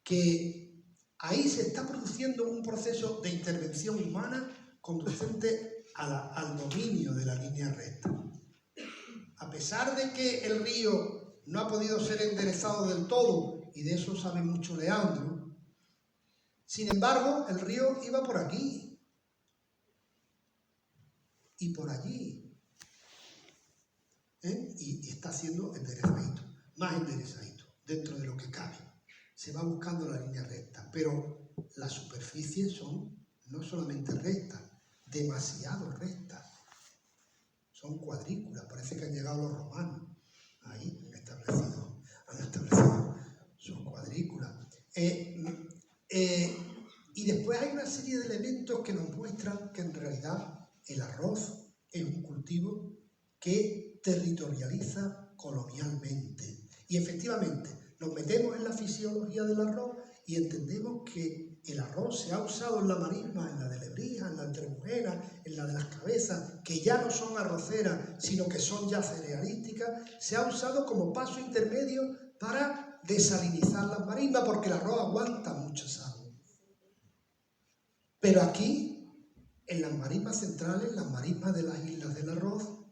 que ahí se está produciendo un proceso de intervención humana conducente al dominio de la línea recta. A pesar de que el río no ha podido ser enderezado del todo, y de eso sabe mucho Leandro, sin embargo, el río iba por aquí y por allí, y está siendo enderezadito, más enderezadito, dentro de lo que cabe. Se va buscando la línea recta, pero las superficies son no solamente rectas, demasiado rectas. Son cuadrículas, parece que han llegado los romanos. Ahí han establecido sus cuadrículas. Y después hay una serie de elementos que nos muestran que en realidad el arroz es un cultivo que territorializa colonialmente. Y efectivamente, nos metemos en la fisiología del arroz y entendemos que el arroz se ha usado en la marisma, en la de Lebrija, en la entremujera, en la de las cabezas, que ya no son arroceras, sino que son ya cerealísticas, se ha usado como paso intermedio para desalinizar las marismas, porque el arroz aguanta mucha sal. Pero aquí, en las marismas centrales, las marismas de las islas del arroz,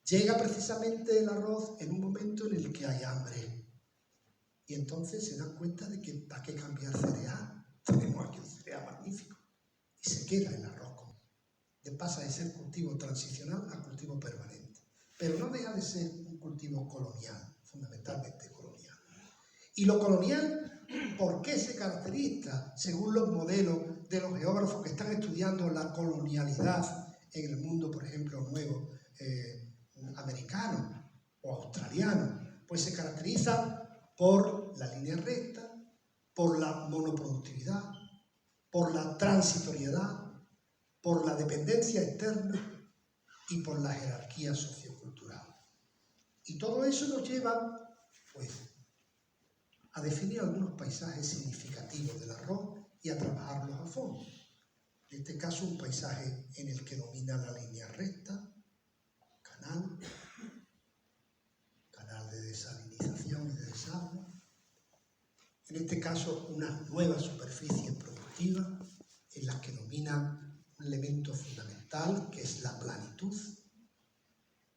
llega precisamente el arroz en un momento en el que hay hambre. Y entonces se dan cuenta de que ¿para qué cambiar cereal? Tenemos aquí un cereal magnífico. Y se queda el arroz. Pasa de ser cultivo transicional a cultivo permanente. Pero no deja de ser un cultivo colonial, fundamentalmente colonial. Y lo colonial, ¿por qué se caracteriza, según los modelos de los geógrafos que están estudiando la colonialidad en el mundo, por ejemplo, nuevo, americano o australiano? Pues se caracteriza por la línea recta, por la monoproductividad, por la transitoriedad, por la dependencia externa y por la jerarquía sociocultural. Y todo eso nos lleva, pues, a definir algunos paisajes significativos del arroz y a trabajarlos a fondo. En este caso, un paisaje en el que domina la línea recta, canal de desalinización y de desagüe. En este caso, unas nuevas superficies productivas en las que domina un elemento fundamental que es la planitud,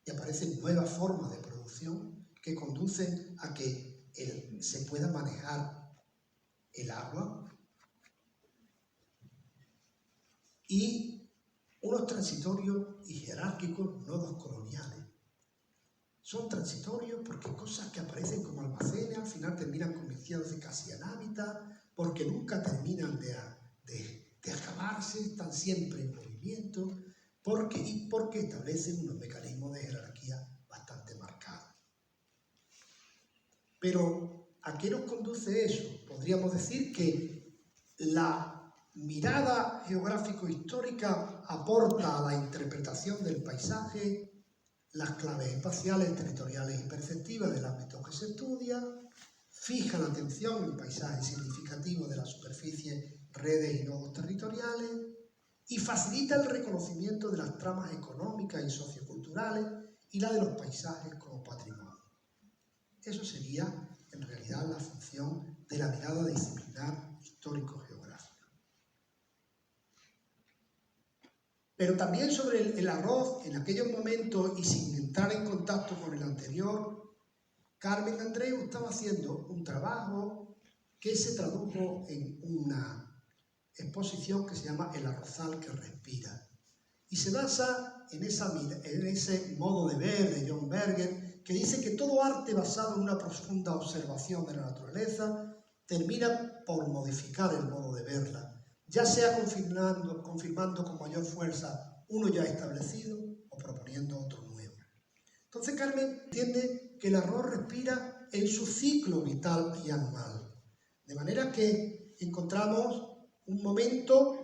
y aparecen nuevas formas de producción que conducen a que se pueda manejar el agua y unos transitorios y jerárquicos nodos coloniales. Son transitorios porque cosas que aparecen como almacenes al final terminan convirtiéndose de casi en hábitat, porque nunca terminan de acabarse, están siempre en movimiento, porque establecen unos mecanismos de jerarquía bastante marcados. Pero, ¿a qué nos conduce eso? Podríamos decir que la mirada geográfico-histórica aporta a la interpretación del paisaje las claves espaciales, territoriales y perceptivas del ámbito que se estudia, fija la atención en paisajes significativos de la superficie, redes y nodos territoriales, y facilita el reconocimiento de las tramas económicas y socioculturales y la de los paisajes como patrimonio. Eso sería, en realidad, la función de la mirada disciplinar histórico-geográfica. Pero también sobre el arroz, en aquellos momentos, y sin entrar en contacto con el anterior, Carmen Andreu estaba haciendo un trabajo que se tradujo en una exposición que se llama El arrozal que respira. Y se basa en ese modo de ver de John Berger, que dice que todo arte basado en una profunda observación de la naturaleza termina por modificar el modo de verla, ya sea confirmando con mayor fuerza uno ya establecido o proponiendo otro nuevo. Entonces Carmen entiende que el arroz respira en su ciclo vital y anual, de manera que encontramos un momento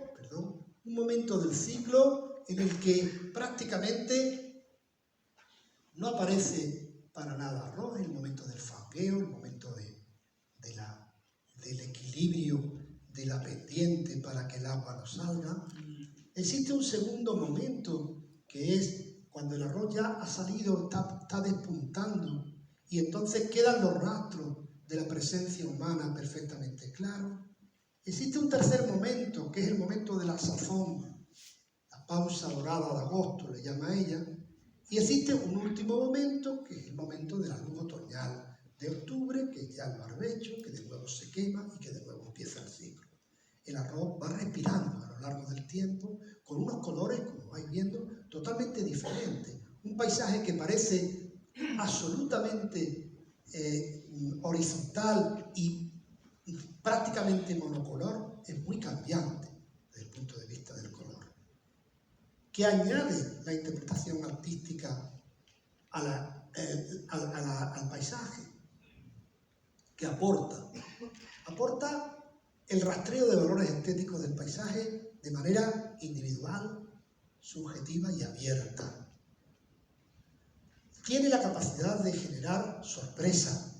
del ciclo en el que prácticamente no aparece para nada arroz, el momento del fangueo, el momento del equilibrio de la pendiente para que el agua no salga. Existe un segundo momento que es cuando el arroz ya ha salido, está despuntando y entonces quedan los rastros de la presencia humana perfectamente claros. Existe un tercer momento, que es el momento de la sazón, la pausa dorada de agosto, le llama ella, y existe un último momento, que es el momento de la luz otoñal de octubre, que es ya el barbecho, que de nuevo se quema y que de nuevo empieza el ciclo. El arroz va respirando a lo largo del tiempo, con unos colores, como vais viendo, totalmente diferentes. Un paisaje que parece absolutamente horizontal y prácticamente monocolor, es muy cambiante desde el punto de vista del color, que añade la interpretación artística al paisaje, que aporta el rastreo de valores estéticos del paisaje de manera individual, subjetiva y abierta. Tiene la capacidad de generar sorpresa,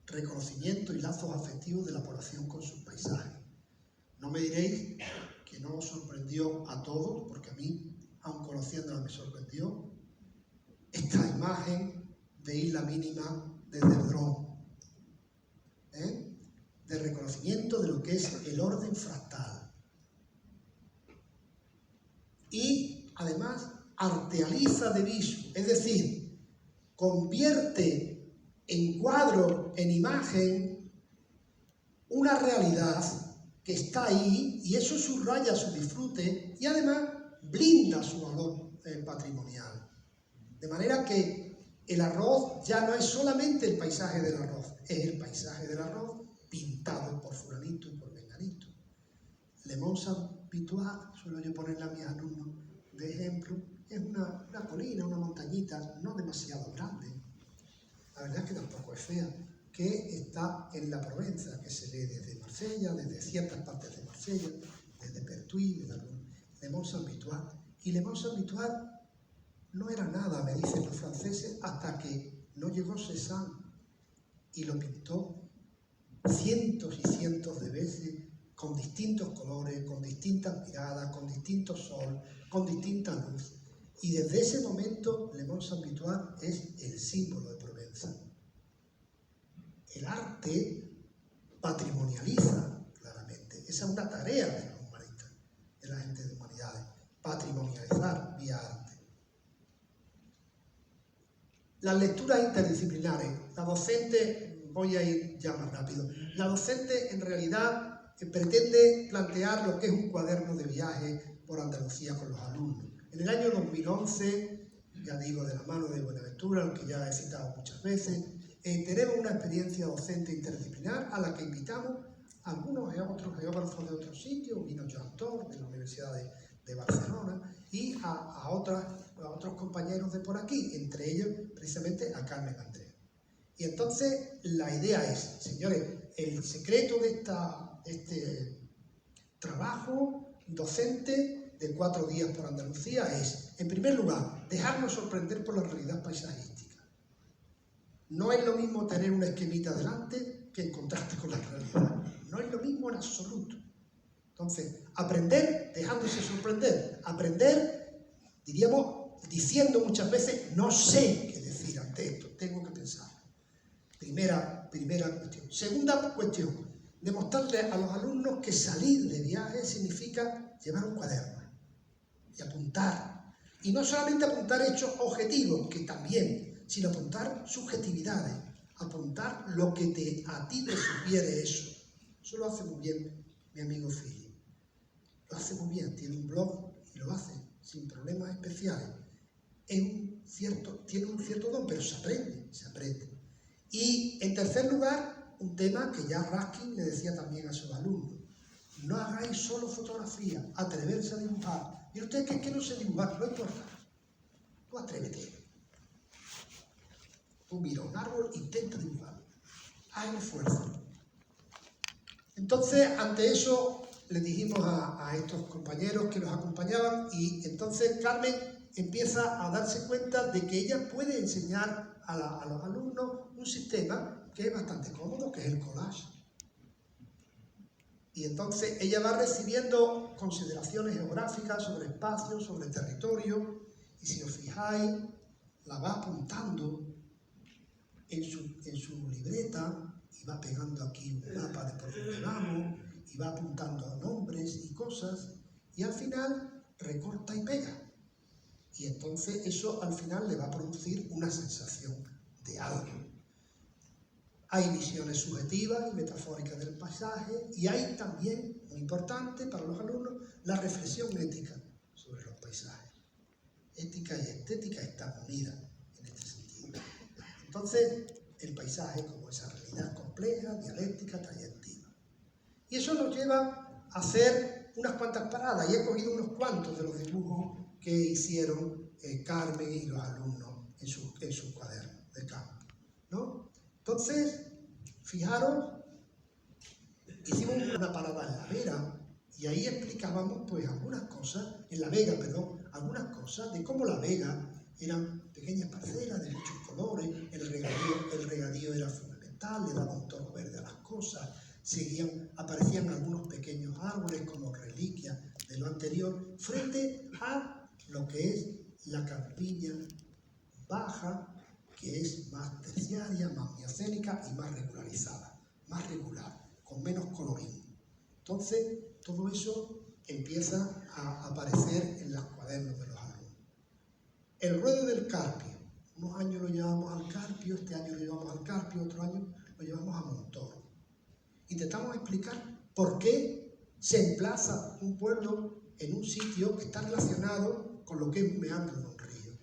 reconocimiento y lazos afectivos de la población con sus paisajes. No me diréis que no os sorprendió a todos, porque a mí, aun conociéndola, me sorprendió esta imagen de Isla Mínima desde el dron, de reconocimiento de lo que es el orden fractal. Y además artealiza de visu, es decir, convierte en cuadro, en imagen, una realidad que está ahí y eso subraya su disfrute y además blinda su valor patrimonial. De manera que el arroz ya no es solamente el paisaje del arroz, es el paisaje del arroz pintado por fulanito y por menganito. Le Mont Saint-Victoire, suelo yo ponerle a mis alumnos de ejemplo, es una colina, una montañita no demasiado grande. La verdad es que tampoco es fea, que está en la Provenza, que se ve desde Marsella, desde ciertas partes de Marsella, desde Pertuis, desde Le Mont Saint-Victoire. Y Le Mont Saint-Victoire no era nada, me dicen los franceses, hasta que no llegó Cézanne y lo pintó cientos y cientos de veces, con distintos colores, con distintas miradas, con distintos sol, con distinta luz. Y desde ese momento, Le Mont Saint-Victoire es el símbolo de Provenza. El arte patrimonializa, claramente. Esa es una tarea de los humanistas, de la gente de humanidades, patrimonializar vía arte. Las lecturas interdisciplinares. La docente, voy a ir ya más rápido, la docente en realidad pretende plantear lo que es un cuaderno de viaje por Andalucía con los alumnos. En el año 2011, ya digo, de la mano de Buenaventura, al que ya he citado muchas veces, tenemos una experiencia docente interdisciplinar a la que invitamos a algunos otros geógrafos de otros sitios, vino Joan Tor, de la Universidad de Barcelona, y a otros compañeros de por aquí, entre ellos precisamente a Carmen Andreu. Y entonces la idea es, señores, el secreto de trabajo docente de 4 días por Andalucía es, en primer lugar, dejarnos sorprender por la realidad paisajística. No es lo mismo tener una esquemita delante que encontrarte con la realidad. No es lo mismo en absoluto. Entonces, aprender dejándose sorprender. Aprender, diríamos, diciendo muchas veces, no sé qué decir ante esto, tengo que pensar. Primera cuestión. Segunda cuestión, demostrarle a los alumnos que salir de viaje significa llevar un cuaderno y apuntar. Y no solamente apuntar hechos objetivos, que también, sino apuntar subjetividades, apuntar lo que a ti te sugiere eso. Eso lo hace muy bien mi amigo Philip. Lo hace muy bien, tiene un blog y lo hace sin problemas especiales. Tiene un cierto don, pero se aprende. Y en tercer lugar, un tema que ya Ruskin le decía también a sus alumnos. No hagáis solo fotografía, atreverse a dibujar. Y usted que no sé dibujar, no importa. Tú atrévete. Tú mira un árbol, intenta dibujar. Haz el esfuerzo. Entonces, ante eso, le dijimos a estos compañeros que nos acompañaban y entonces Carmen empieza a darse cuenta de que ella puede enseñar a los alumnos un sistema que es bastante cómodo, que es el collage. Y entonces ella va recibiendo consideraciones geográficas sobre espacio, sobre territorio, y si os fijáis, la va apuntando en su libreta, y va pegando aquí un mapa de por dónde vamos, y va apuntando nombres y cosas, y al final recorta y pega. Y entonces eso al final le va a producir una sensación de algo. Hay visiones subjetivas y metafóricas del paisaje y hay también, muy importante para los alumnos, la reflexión ética sobre los paisajes. Ética y estética están unidas en este sentido. Entonces, el paisaje como esa realidad compleja, dialéctica, trayectiva. Y eso nos lleva a hacer unas cuantas paradas y he cogido unos cuantos de los dibujos que hicieron Carmen y los alumnos en sus cuadernos de campo, ¿no? Entonces, fijaros, hicimos una parada en La Vega y ahí explicábamos pues algunas cosas de cómo La Vega eran pequeñas parcelas de muchos colores, el regadío era fundamental, le daba un tono verde a las cosas, aparecían algunos pequeños árboles como reliquias de lo anterior, frente a lo que es la campiña baja, que es más terciaria, más miocénica y más regularizada, más regular, con menos colorismo. Entonces, todo eso empieza a aparecer en los cuadernos de los alumnos. El ruedo del Carpio. Unos años lo llevamos al Carpio, este año lo llevamos al Carpio, otro año lo llevamos a Montoro. Intentamos explicar por qué se emplaza un pueblo en un sitio que está relacionado con lo que es un meandro de un río.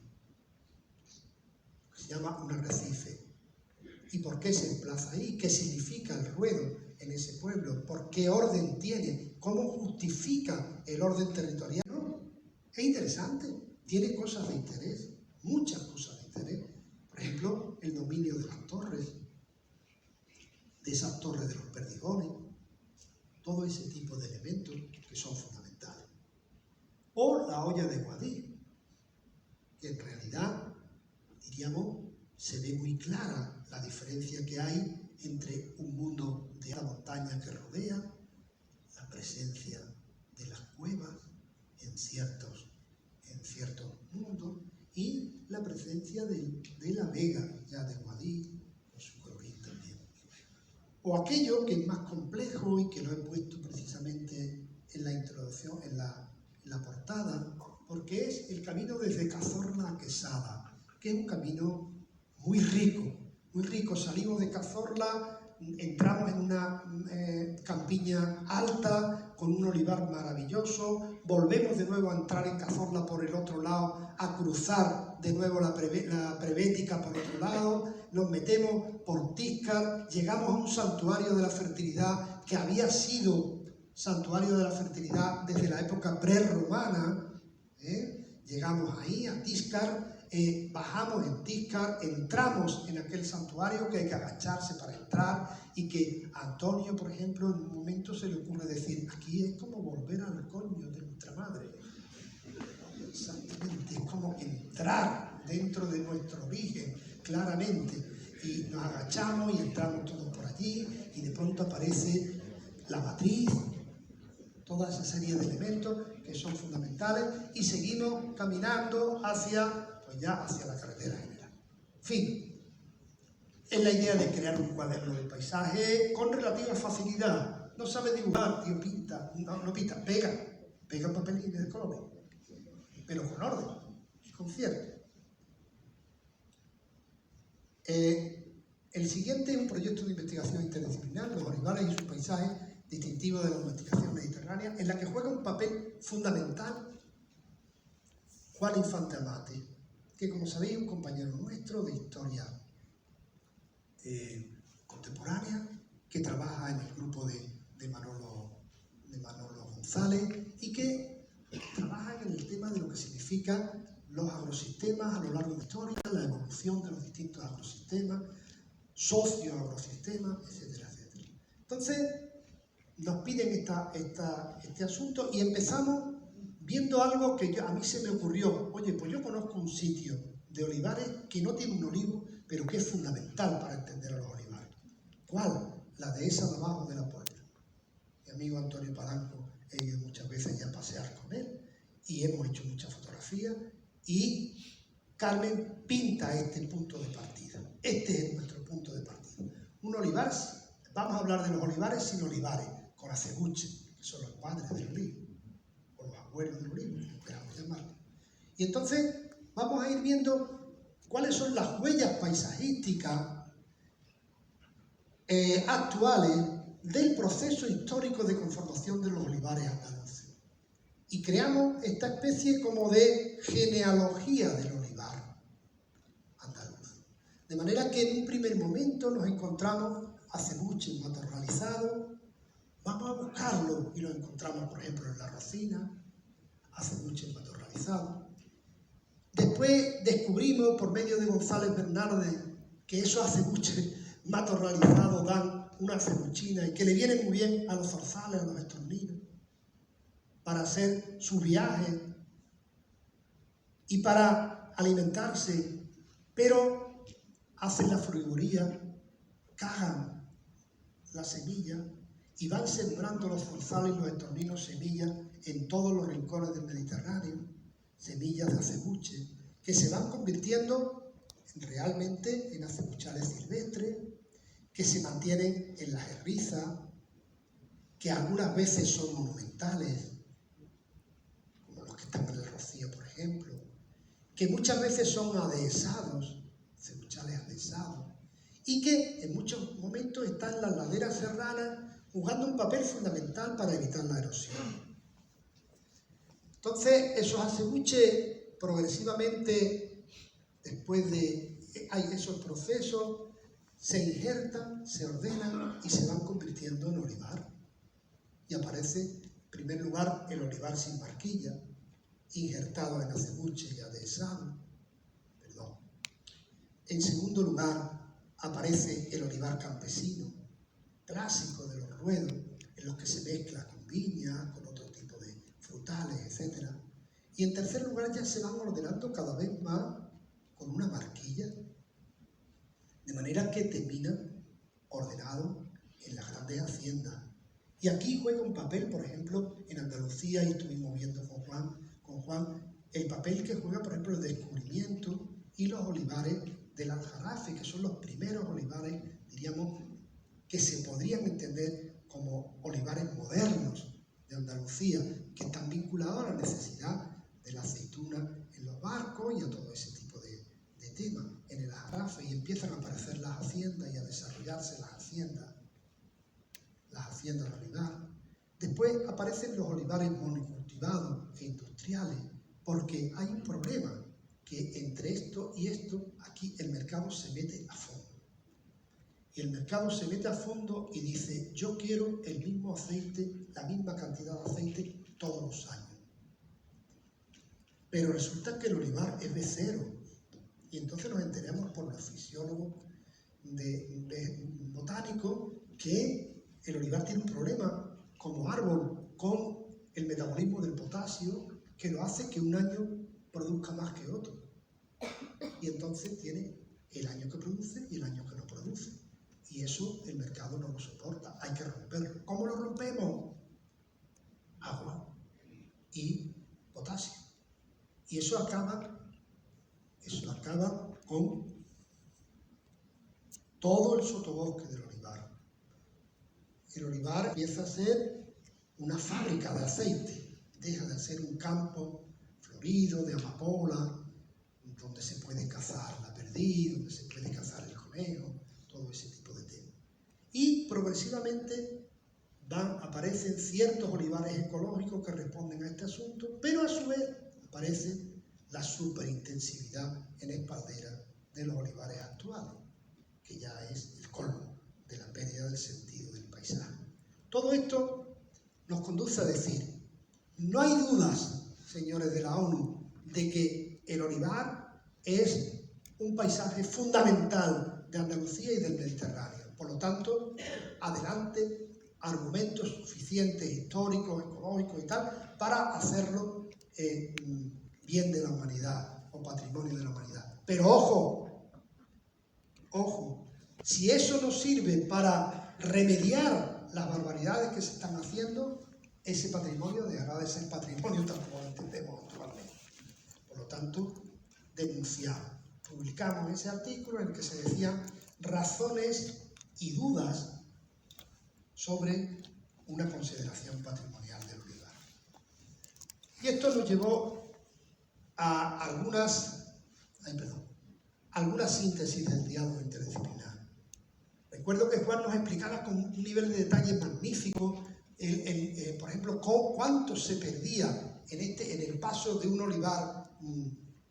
Se llama un arrecife. ¿Y por qué se emplaza ahí? ¿Qué significa el ruedo en ese pueblo? ¿Por qué orden tiene? ¿Cómo justifica el orden territorial? No, es interesante, tiene cosas de interés, muchas cosas de interés. Por ejemplo, el dominio de las torres, de esas torres de los perdigones, todo ese tipo de elementos que son fundamentales. O la olla de Guadix, que en realidad, diríamos, se ve muy clara la diferencia que hay entre un mundo de la montaña que rodea, la presencia de las cuevas en ciertos mundos y la presencia de la Vega, ya de Guadix, con su colorín también. O aquello que es más complejo y que lo he puesto precisamente en la introducción, en la portada, porque es el camino desde Cazorla a Quesada, que es un camino muy rico. Salimos de Cazorla, entramos en una campiña alta con un olivar maravilloso, volvemos de nuevo a entrar en Cazorla por el otro lado, a cruzar de nuevo la Prebética por otro lado, nos metemos por Tíscar, llegamos a un santuario de la fertilidad que había sido santuario de la fertilidad desde la época prerromana, llegamos ahí a Tíscar, bajamos en Tiscar, entramos en aquel santuario que hay que agacharse para entrar y que a Antonio, por ejemplo, en un momento se le ocurre decir, aquí es como volver al coño de nuestra madre. Exactamente, es como entrar dentro de nuestro origen, claramente. Y nos agachamos y entramos todos por allí y de pronto aparece la matriz, toda esa serie de elementos que son fundamentales y seguimos caminando hacia, pues ya hacia la carretera general. En fin, es la idea de crear un cuaderno de paisaje con relativa facilidad. No sabe dibujar, tío, pinta, no pinta, pega papelines de colores, pero con orden y con cierto. El siguiente es un proyecto de investigación interdisciplinar, los olivares y sus paisajes distintivos de la domesticación mediterránea, en la que juega un papel fundamental Juan Infante Amate, que como sabéis es un compañero nuestro de historia contemporánea, que trabaja en el grupo de Manolo González y que trabaja en el tema de lo que significan los agrosistemas a lo largo de la historia, la evolución de los distintos agrosistemas, socioagrosistemas, etcétera, etcétera. Entonces, nos piden este asunto y empezamos viendo algo que a mí se me ocurrió. Oye, pues yo conozco un sitio de olivares que no tiene un olivo, pero que es fundamental para entender a los olivares. ¿Cuál? La dehesa de abajo de la puerta. Mi amigo Antonio Palanco, he ido muchas veces ya a pasear con él y hemos hecho muchas fotografías y Carmen pinta este punto de partida. Este es nuestro punto de partida. Un olivar, vamos a hablar de los olivares sin olivares, con acebuche, que son los padres del olivo, o los abuelos del olivo, como queramos llamarlo. Y entonces vamos a ir viendo cuáles son las huellas paisajísticas actuales del proceso histórico de conformación de los olivares andaluces. Y creamos esta especie como de genealogía del olivar andaluz. De manera que en un primer momento nos encontramos acebuches matorralizados, vamos a buscarlo y lo encontramos, por ejemplo, en La Rocina, acebuches matorralizados. Después descubrimos, por medio de González Bernardes, que esos acebuches matorralizados dan una acebuchina y que le vienen muy bien a los zorzales, a los estorninos, para hacer sus viajes y para alimentarse, pero hacen la frigoría, cagan la semilla y van sembrando los zorzales y los estorninos semillas en todos los rincones del Mediterráneo, semillas de acebuche, que se van convirtiendo realmente en acebuchales silvestres, que se mantienen en las herrizas, que algunas veces son monumentales, como los que están en el Rocío, por ejemplo, que muchas veces son adehesados, acebuchales adehesados, y que en muchos momentos están en las laderas serranas jugando un papel fundamental para evitar la erosión. Entonces, esos acebuches progresivamente, después de esos procesos, se injertan, se ordenan y se van convirtiendo en olivar. Y aparece, en primer lugar, el olivar sin marquilla, injertado en acebuche y adhesado. En segundo lugar, aparece el olivar campesino, clásico de los ruedos, en los que se mezcla con viña, con otro tipo de frutales, etc. Y en tercer lugar, ya se van ordenando cada vez más con una marquilla, de manera que terminan ordenados en las grandes haciendas. Y aquí juega un papel, por ejemplo, en Andalucía, y estuvimos viendo con Juan, el papel que juega, por ejemplo, el descubrimiento y los olivares del Aljarafe, que son los primeros olivares, diríamos, que se podrían entender como olivares modernos de Andalucía, que están vinculados a la necesidad de la aceituna en los barcos y a todo ese tipo de temas en el Aljarafe, y empiezan a aparecer las haciendas y a desarrollarse las haciendas de olivar. Después aparecen los olivares monocultivados e industriales, porque hay un problema, que entre esto y esto, aquí el mercado se mete a fondo. Y el mercado se mete a fondo y dice, yo quiero el mismo aceite, la misma cantidad de aceite todos los años. Pero resulta que el olivar es becero, Y entonces nos enteramos por los fisiólogos botánicos que el olivar tiene un problema como árbol con el metabolismo del potasio, que lo hace que un año produzca más que otro. Y entonces tiene el año que produce y el año que no produce. Y eso el mercado no lo soporta, hay que romperlo. ¿Cómo lo rompemos? Agua y potasio. Y eso acaba con todo el sotobosque del olivar. El olivar empieza a ser una fábrica de aceite, deja de ser un campo florido de amapola, donde se puede cazar la perdiz, donde se puede cazar el conejo, todo ese tipo de temas. Y progresivamente aparecen ciertos olivares ecológicos que responden a este asunto, pero a su vez aparece la superintensividad en espaldera de los olivares actuales, que ya es el colmo de la pérdida del sentido del paisaje. Todo esto nos conduce a decir, no hay dudas, señores de la ONU, de que el olivar es un paisaje fundamental de Andalucía y del Mediterráneo. Por lo tanto, adelante, argumentos suficientes, históricos, ecológicos y tal, para hacerlo bien de la humanidad o patrimonio de la humanidad. Pero ojo, si eso nos sirve para remediar las barbaridades que se están haciendo, ese patrimonio dejará de ser patrimonio tal como lo entendemos actualmente. Por lo tanto, denunciamos. Publicamos ese artículo en el que se decían razones y dudas sobre una consideración patrimonial del olivar. Y esto nos llevó a algunas síntesis del diálogo interdisciplinar. Recuerdo que Juan nos explicaba con un nivel de detalle magnífico, por ejemplo, cuánto se perdía en el paso de un olivar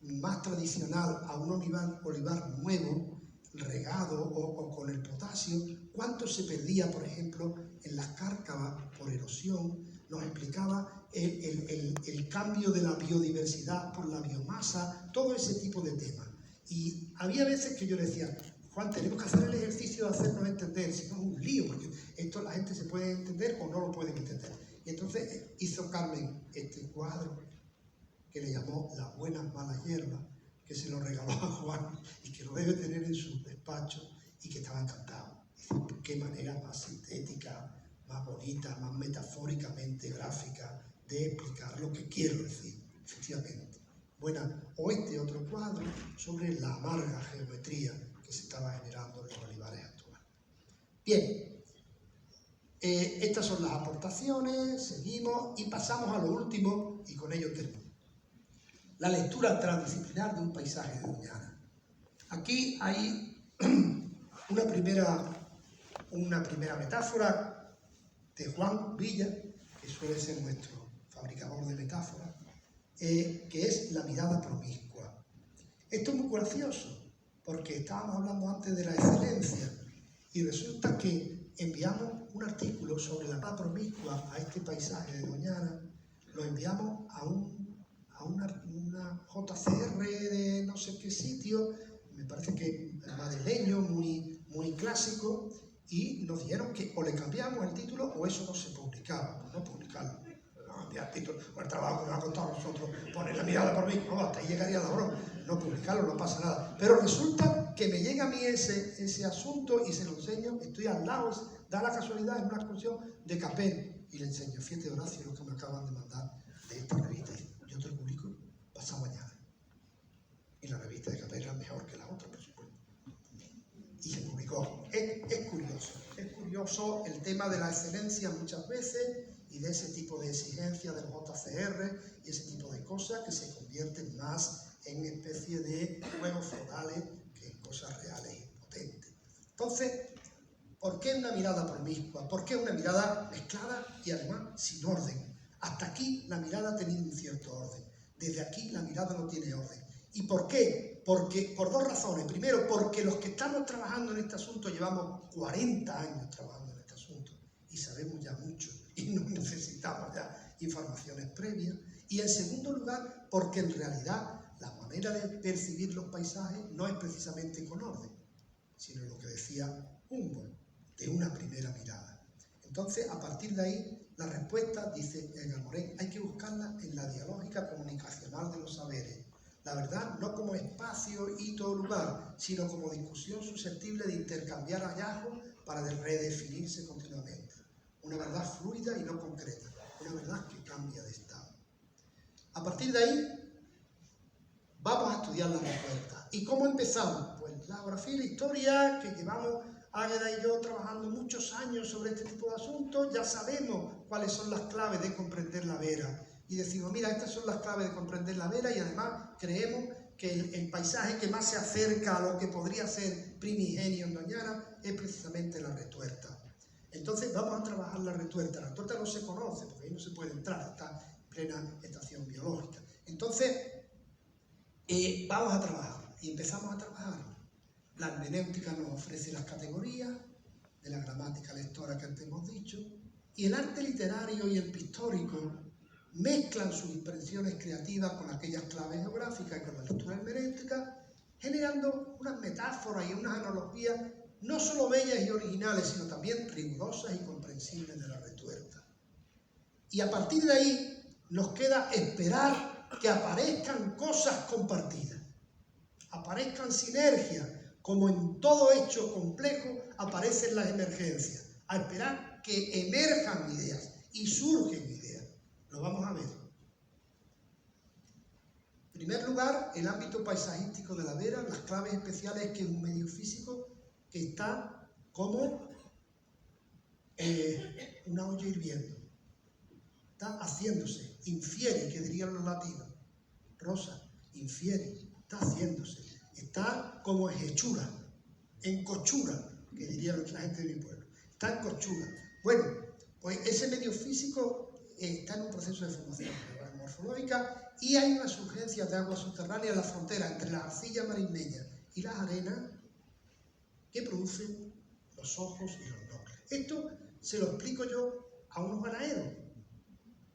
más tradicional a un olivar nuevo, regado o con el potasio, cuánto se perdía, por ejemplo, en las cárcavas por erosión. Nos explicaba el cambio de la biodiversidad por la biomasa, todo ese tipo de temas. Y había veces que yo decía, Juan, tenemos que hacer el ejercicio de hacernos entender, si no es un lío, porque esto la gente se puede entender o no lo pueden entender. Y entonces hizo Carmen este cuadro que le llamó Las buenas malas hierbas, que se lo regaló a Juan y que lo debe tener en su despacho y que estaba encantado. Dice, qué manera más sintética, más bonita, más metafóricamente gráfica de explicar lo que quiero decir, efectivamente. O este otro cuadro sobre la amarga geometría que se estaba generando en los olivares actuales. Bien, estas son las aportaciones, seguimos y pasamos a lo último y con ello termino. La lectura transdisciplinar de un paisaje de Doñana. Aquí hay una primera metáfora de Juan Villa, que suele ser nuestro fabricador de metáforas, que es la mirada promiscua. Esto es muy gracioso, porque estábamos hablando antes de la excelencia, y resulta que enviamos un artículo sobre la mirada promiscua a este paisaje de Doñana, lo enviamos a una JCR de no sé qué sitio, me parece que madrileño, muy clásico, y nos dijeron que o le cambiamos el título o eso no se publicaba. Pues no publicarlo, no cambiar el título, o el trabajo que nos ha costado a nosotros poner la mirada por mí, no, hasta ahí llegaría la broma, no publicarlo, no pasa nada. Pero resulta que me llega a mí ese asunto y se lo enseño, estoy al lado, da la casualidad, en una excursión de Capel, y le enseño, fíjate Horacio, lo que me acaban de mandar de esta revista, yo te lo publico pasado mañana. Y la revista de Capel era mejor que la otra, por supuesto. Y se publicó. Es curioso el tema de la excelencia muchas veces y de ese tipo de exigencias del JCR y ese tipo de cosas que se convierten más en especie de juegos florales que en cosas reales y potentes. Entonces, ¿por qué una mirada promiscua? ¿Por qué una mirada mezclada y además sin orden? Hasta aquí la mirada ha tenido un cierto orden. Desde aquí la mirada no tiene orden. ¿Y por qué? Porque, por dos razones. Primero, porque los que estamos trabajando en este asunto llevamos 40 años trabajando en este asunto y sabemos ya mucho y no necesitamos ya informaciones previas. Y en segundo lugar, porque en realidad las maneras manera de percibir los paisajes no es precisamente con orden, sino lo que decía Humboldt, de una primera mirada. Entonces, a partir de ahí, la respuesta, dice Edgar Morin, hay que buscarla en la dialógica comunicacional de los saberes. La verdad no como espacio, hito o lugar, sino como discusión susceptible de intercambiar hallazgos para redefinirse continuamente. Una verdad fluida y no concreta, una verdad que cambia de estado. A partir de ahí, vamos a estudiar la respuesta. ¿Y cómo empezamos? Pues la geografía y la historia, que llevamos Águeda y yo trabajando muchos años sobre este tipo de asuntos, ya sabemos cuáles son las claves de comprender la Vera. Y decimos, mira, estas son las claves de comprender la Vera, y además creemos que el paisaje que más se acerca a lo que podría ser primigenio en Doñana es precisamente la Retuerta. Entonces vamos a trabajar la Retuerta. La Retuerta no se conoce, porque ahí no se puede entrar, está en plena estación biológica. Entonces, vamos a trabajar, y empezamos a trabajar. La hermenéutica nos ofrece las categorías de la gramática lectora que antes hemos dicho, y el arte literario y el pictórico mezclan sus impresiones creativas con aquellas claves geográficas y con la lectura hermenéutica, generando unas metáforas y unas analogías no solo bellas y originales, sino también rigurosas y comprensibles de la Retuerta. Y a partir de ahí nos queda esperar que aparezcan cosas compartidas, aparezcan sinergias, como en todo hecho complejo aparecen las emergencias, a esperar que emerjan ideas y surgen ideas. Lo vamos a ver. En primer lugar, el ámbito paisajístico de la Vera, las claves especiales, que es un medio físico que está como una olla hirviendo. Está haciéndose, infiere, que dirían los latinos. Rosa, infiere, está haciéndose. Está como en hechura, en cochura, que diría la gente de mi pueblo. Está en cochura. Bueno, pues ese medio físico está en un proceso de formación morfológica, y hay una surgencia de agua subterránea en la frontera entre las arcillas marismeñas y las arenas que producen los ojos y los nócleos. Esto se lo explico yo a unos ganaderos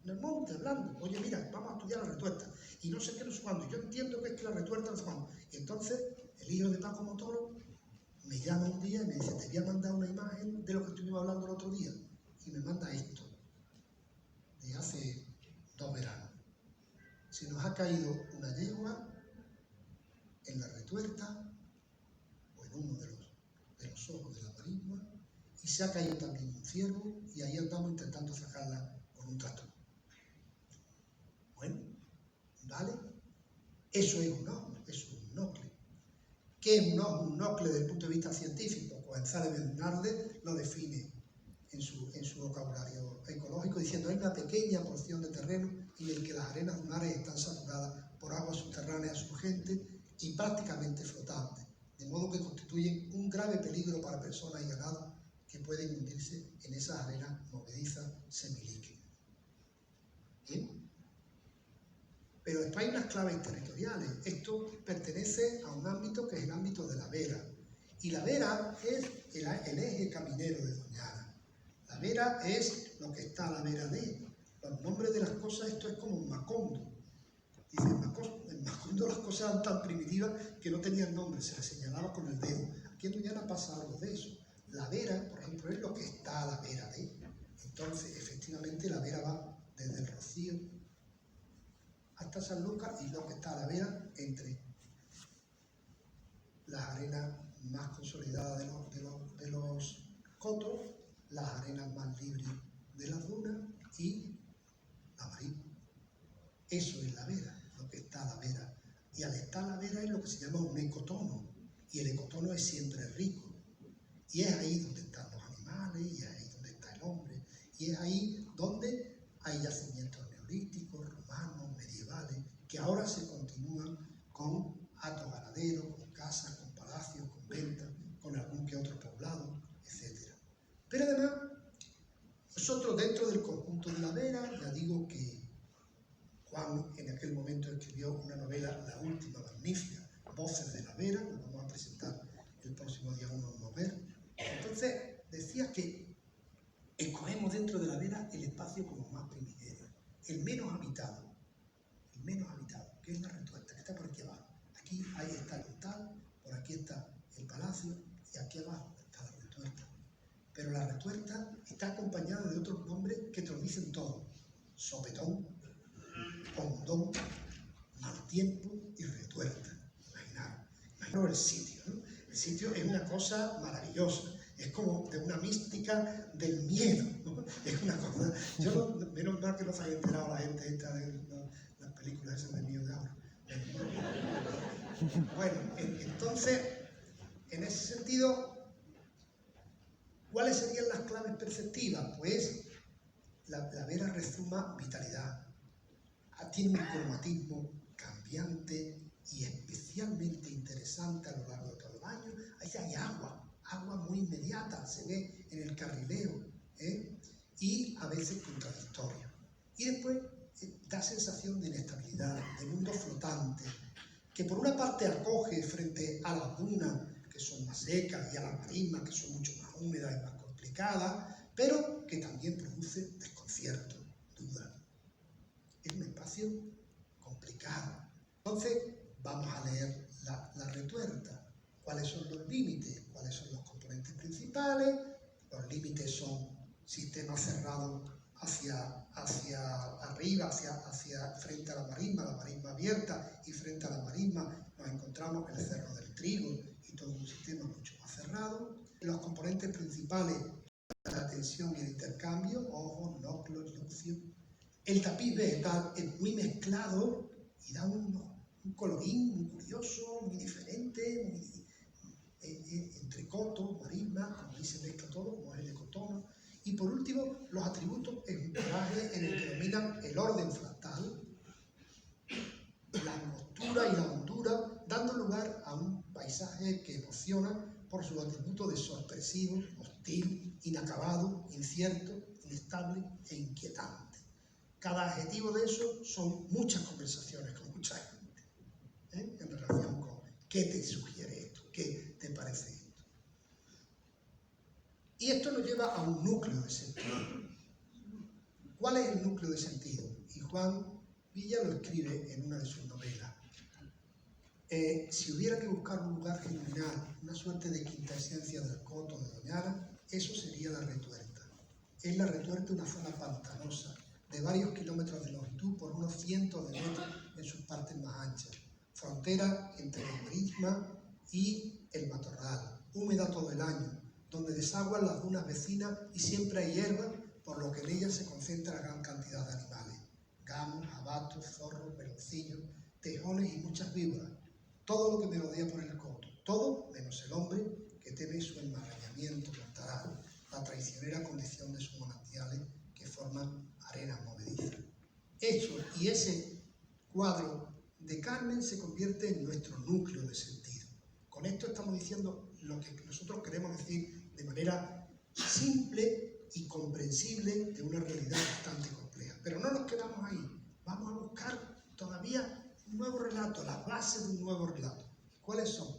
en el monte, hablando. Oye, mira, vamos a estudiar la Retuerta. Y no sé qué, no sé cuándo. Yo entiendo que es que la Retuerta no sé cuándo. Y entonces, el hijo de Paco Montoro me llama un día y me dice, te voy a mandar una imagen de lo que estuvimos hablando el otro día. Y me manda esto, de hace 2 veranos. Se nos ha caído una yegua en la Retuerta, o en uno de los ojos de la marisma, y se ha caído también un ciervo, y ahí andamos intentando sacarla con un tractor. Bueno, ¿vale? Eso es un ojo, eso es un nócleo. ¿Qué es un ojo? Un nócleo desde el punto de vista científico. González Bernardes lo define en su vocabulario ecológico, diciendo es una pequeña porción de terreno en el que las arenas lunares están saturadas por aguas subterráneas surgentes y prácticamente flotantes, de modo que constituyen un grave peligro para personas y ganado que pueden hundirse en esas arenas movedizas semilíquidas. ¿Bien? Pero después hay unas claves territoriales. Esto pertenece a un ámbito que es el ámbito de la Vera. Y la Vera es el eje caminero de Doñana. La Vera es lo que está a la vera de. Los nombres de las cosas, esto es como un Macondo. Dice, en Macondo las cosas eran tan primitivas que no tenían nombre, se les señalaba con el dedo. Aquí en Doñana pasa algo de eso. La Vera, por ejemplo, es lo que está a la vera de. Entonces, efectivamente, la Vera va desde el Rocío hasta San Lucas, y lo que está a la vera entre las arenas más consolidadas de los cotos, las arenas más libres de las dunas y la marisma. Eso es la vera, lo que está a la vera. Y al estar a la vera es lo que se llama un ecotono, y el ecotono es siempre rico. Y es ahí donde están los animales, y es ahí donde está el hombre, y es ahí donde hay yacimientos neolíticos, romanos, medievales, que ahora se continúan con hatos ganaderos, con casas, con palacios, con ventas, con algún que otro poblado, etc. Pero además, nosotros dentro del conjunto de la Vera, ya digo que Juan en aquel momento escribió una novela, la última, magnífica, Voces de la Vera, la vamos a presentar el próximo día 1 en Mover. Entonces, decía que escogemos dentro de la Vera el espacio como más primigenio, el menos habitado, que es la Retuerta, que está por aquí abajo. aquí ahí está el portal, por aquí está el palacio y aquí abajo está la retuerta. Pero la retuerta está acompañada de otros nombres que te lo dicen todo: sopetón, hondón, mal tiempo y retuerta. Imaginaros el sitio, ¿no? El sitio es una cosa maravillosa, es como de una mística del miedo, ¿no? Es una cosa... menos mal que no se haya enterado la gente esta de las películas esas de miedo de ahora. Bueno, entonces, en ese sentido, ¿cuáles serían las claves perceptivas? Pues la vera rezuma vitalidad, tiene un cromatismo cambiante y especialmente interesante a lo largo de todo el año. Ahí hay agua muy inmediata, se ve en el carrileo, y a veces contradictoria. Y después da sensación de inestabilidad, de mundo flotante, que por una parte acoge frente a las dunas, que son más secas, y a las marismas, que son mucho más húmedas y más complicadas, pero que también produce desconcierto, duda. Es un espacio complicado. Entonces, vamos a leer la retuerta. ¿Cuáles son los límites? ¿Cuáles son los componentes principales? Los límites son sistemas cerrados hacia arriba, frente a la marisma abierta, y frente a la marisma nos encontramos el Cerro del Trigo y todo un sistema mucho más cerrado. Los componentes principales, la tensión y el intercambio, ojos, nócleos, lucio. El tapiz vegetal es muy mezclado y da un colorín muy curioso, muy diferente, entre coto, marisma, como ahí se mezcla todo, como es el ecotono. Y por último, los atributos ejemplares en el que dominan el orden fractal, la angostura y la hondura, dando lugar a un paisaje que emociona por su atributo de sorpresivo, hostil, inacabado, incierto, inestable e inquietante. Cada adjetivo de eso son muchas conversaciones con mucha gente, en relación con qué te sugiere esto, qué te parece esto. Y esto nos lleva a un núcleo de sentido. ¿Cuál es el núcleo de sentido? Y Juan Villa lo escribe en una de sus novelas. Si hubiera que buscar un lugar genuinal, una suerte de quinta esencia del coto de Doñana, eso sería la retuerta. Es la retuerta una zona pantanosa, de varios kilómetros de longitud por unos cientos de metros en sus partes más anchas. Frontera entre el marisma y el matorral, húmeda todo el año, donde desaguan las dunas vecinas y siempre hay hierba, por lo que en ellas se concentra gran cantidad de animales: gamos, jabatos, zorros, meloncillos, tejones y muchas víboras. Todo lo que me rodea por el coto, todo menos el hombre que teme su enmarañamiento mortal, la traicionera condición de sus manantiales que forman arenas movedizas. Eso y ese cuadro de Carmen se convierte en nuestro núcleo de sentido. Con esto estamos diciendo lo que nosotros queremos decir de manera simple y comprensible de una realidad bastante compleja. Pero no nos quedamos ahí, vamos a buscar todavía un nuevo relato, las bases de un nuevo relato. ¿Cuáles son?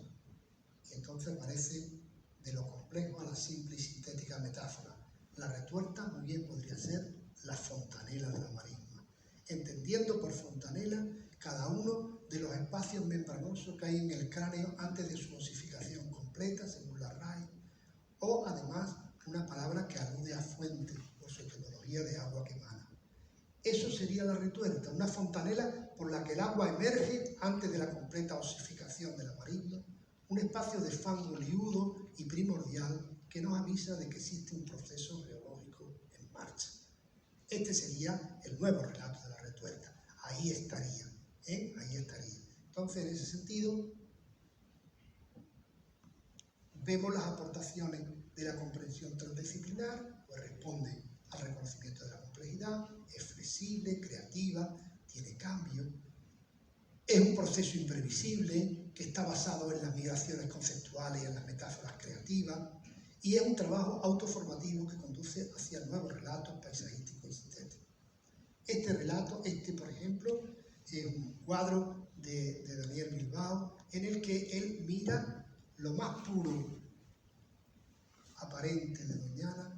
Y entonces aparece de lo complejo a la simple y sintética metáfora. La retuerta muy bien podría ser la fontanela de la marisma, entendiendo por fontanela cada uno de los espacios membranosos que hay en el cráneo antes de su osificación completa, según la RAE, o además una palabra que alude a fuente por su etimología de agua que emana. Eso sería la retuerta, una fontanela por la que el agua emerge antes de la completa osificación de la marisma, un espacio de fango liudo y primordial que nos avisa de que existe un proceso geológico en marcha. Este sería el nuevo relato de la retuerta. Ahí estaría, ahí estaría. Entonces, en ese sentido, vemos las aportaciones de la comprensión transdisciplinar, pues responde al reconocimiento de la complejidad, es flexible, creativa, tiene cambio, es un proceso imprevisible que está basado en las migraciones conceptuales y en las metáforas creativas, y es un trabajo autoformativo que conduce hacia nuevos relatos paisajísticos y sintéticos. Este relato, por ejemplo, es un cuadro de Daniel Bilbao, en el que él mira lo más puro aparente de Doñana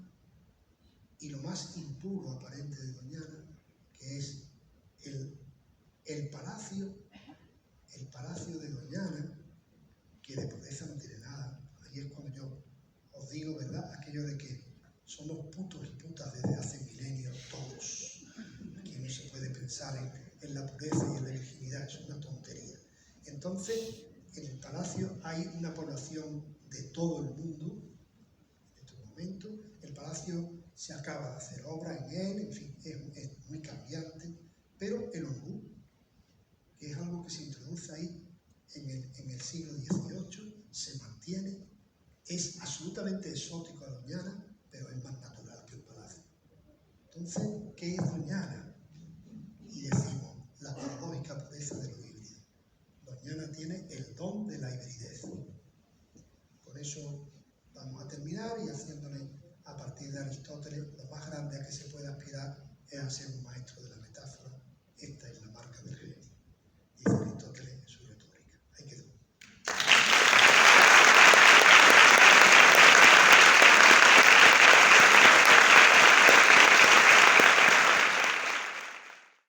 y lo más impuro aparente de Doñana, que es el palacio, el palacio de Doñana, que de pureza no tiene nada. Ahí es cuando yo os digo, ¿verdad?, aquello de que somos putos y putas desde hace milenios todos. Aquí no se puede pensar en la pureza y en la virginidad, es una tontería. Entonces, en el palacio hay una población de todo el mundo. En este momento, el palacio se acaba de hacer obra en él, en fin, es muy cambiante, pero el ombú, que es algo que se introduce ahí en el siglo XVIII, se mantiene, es absolutamente exótico a Doñana, pero es más natural que el palacio. Entonces, ¿qué es Doñana? Y decimos, la paradójica pureza de lo híbrido. Doñana tiene el don de la hibridez. Con eso vamos a terminar y haciéndole, a partir de Aristóteles, lo más grande a que se puede aspirar es a ser un maestro de la metáfora. Esta es la marca del genio.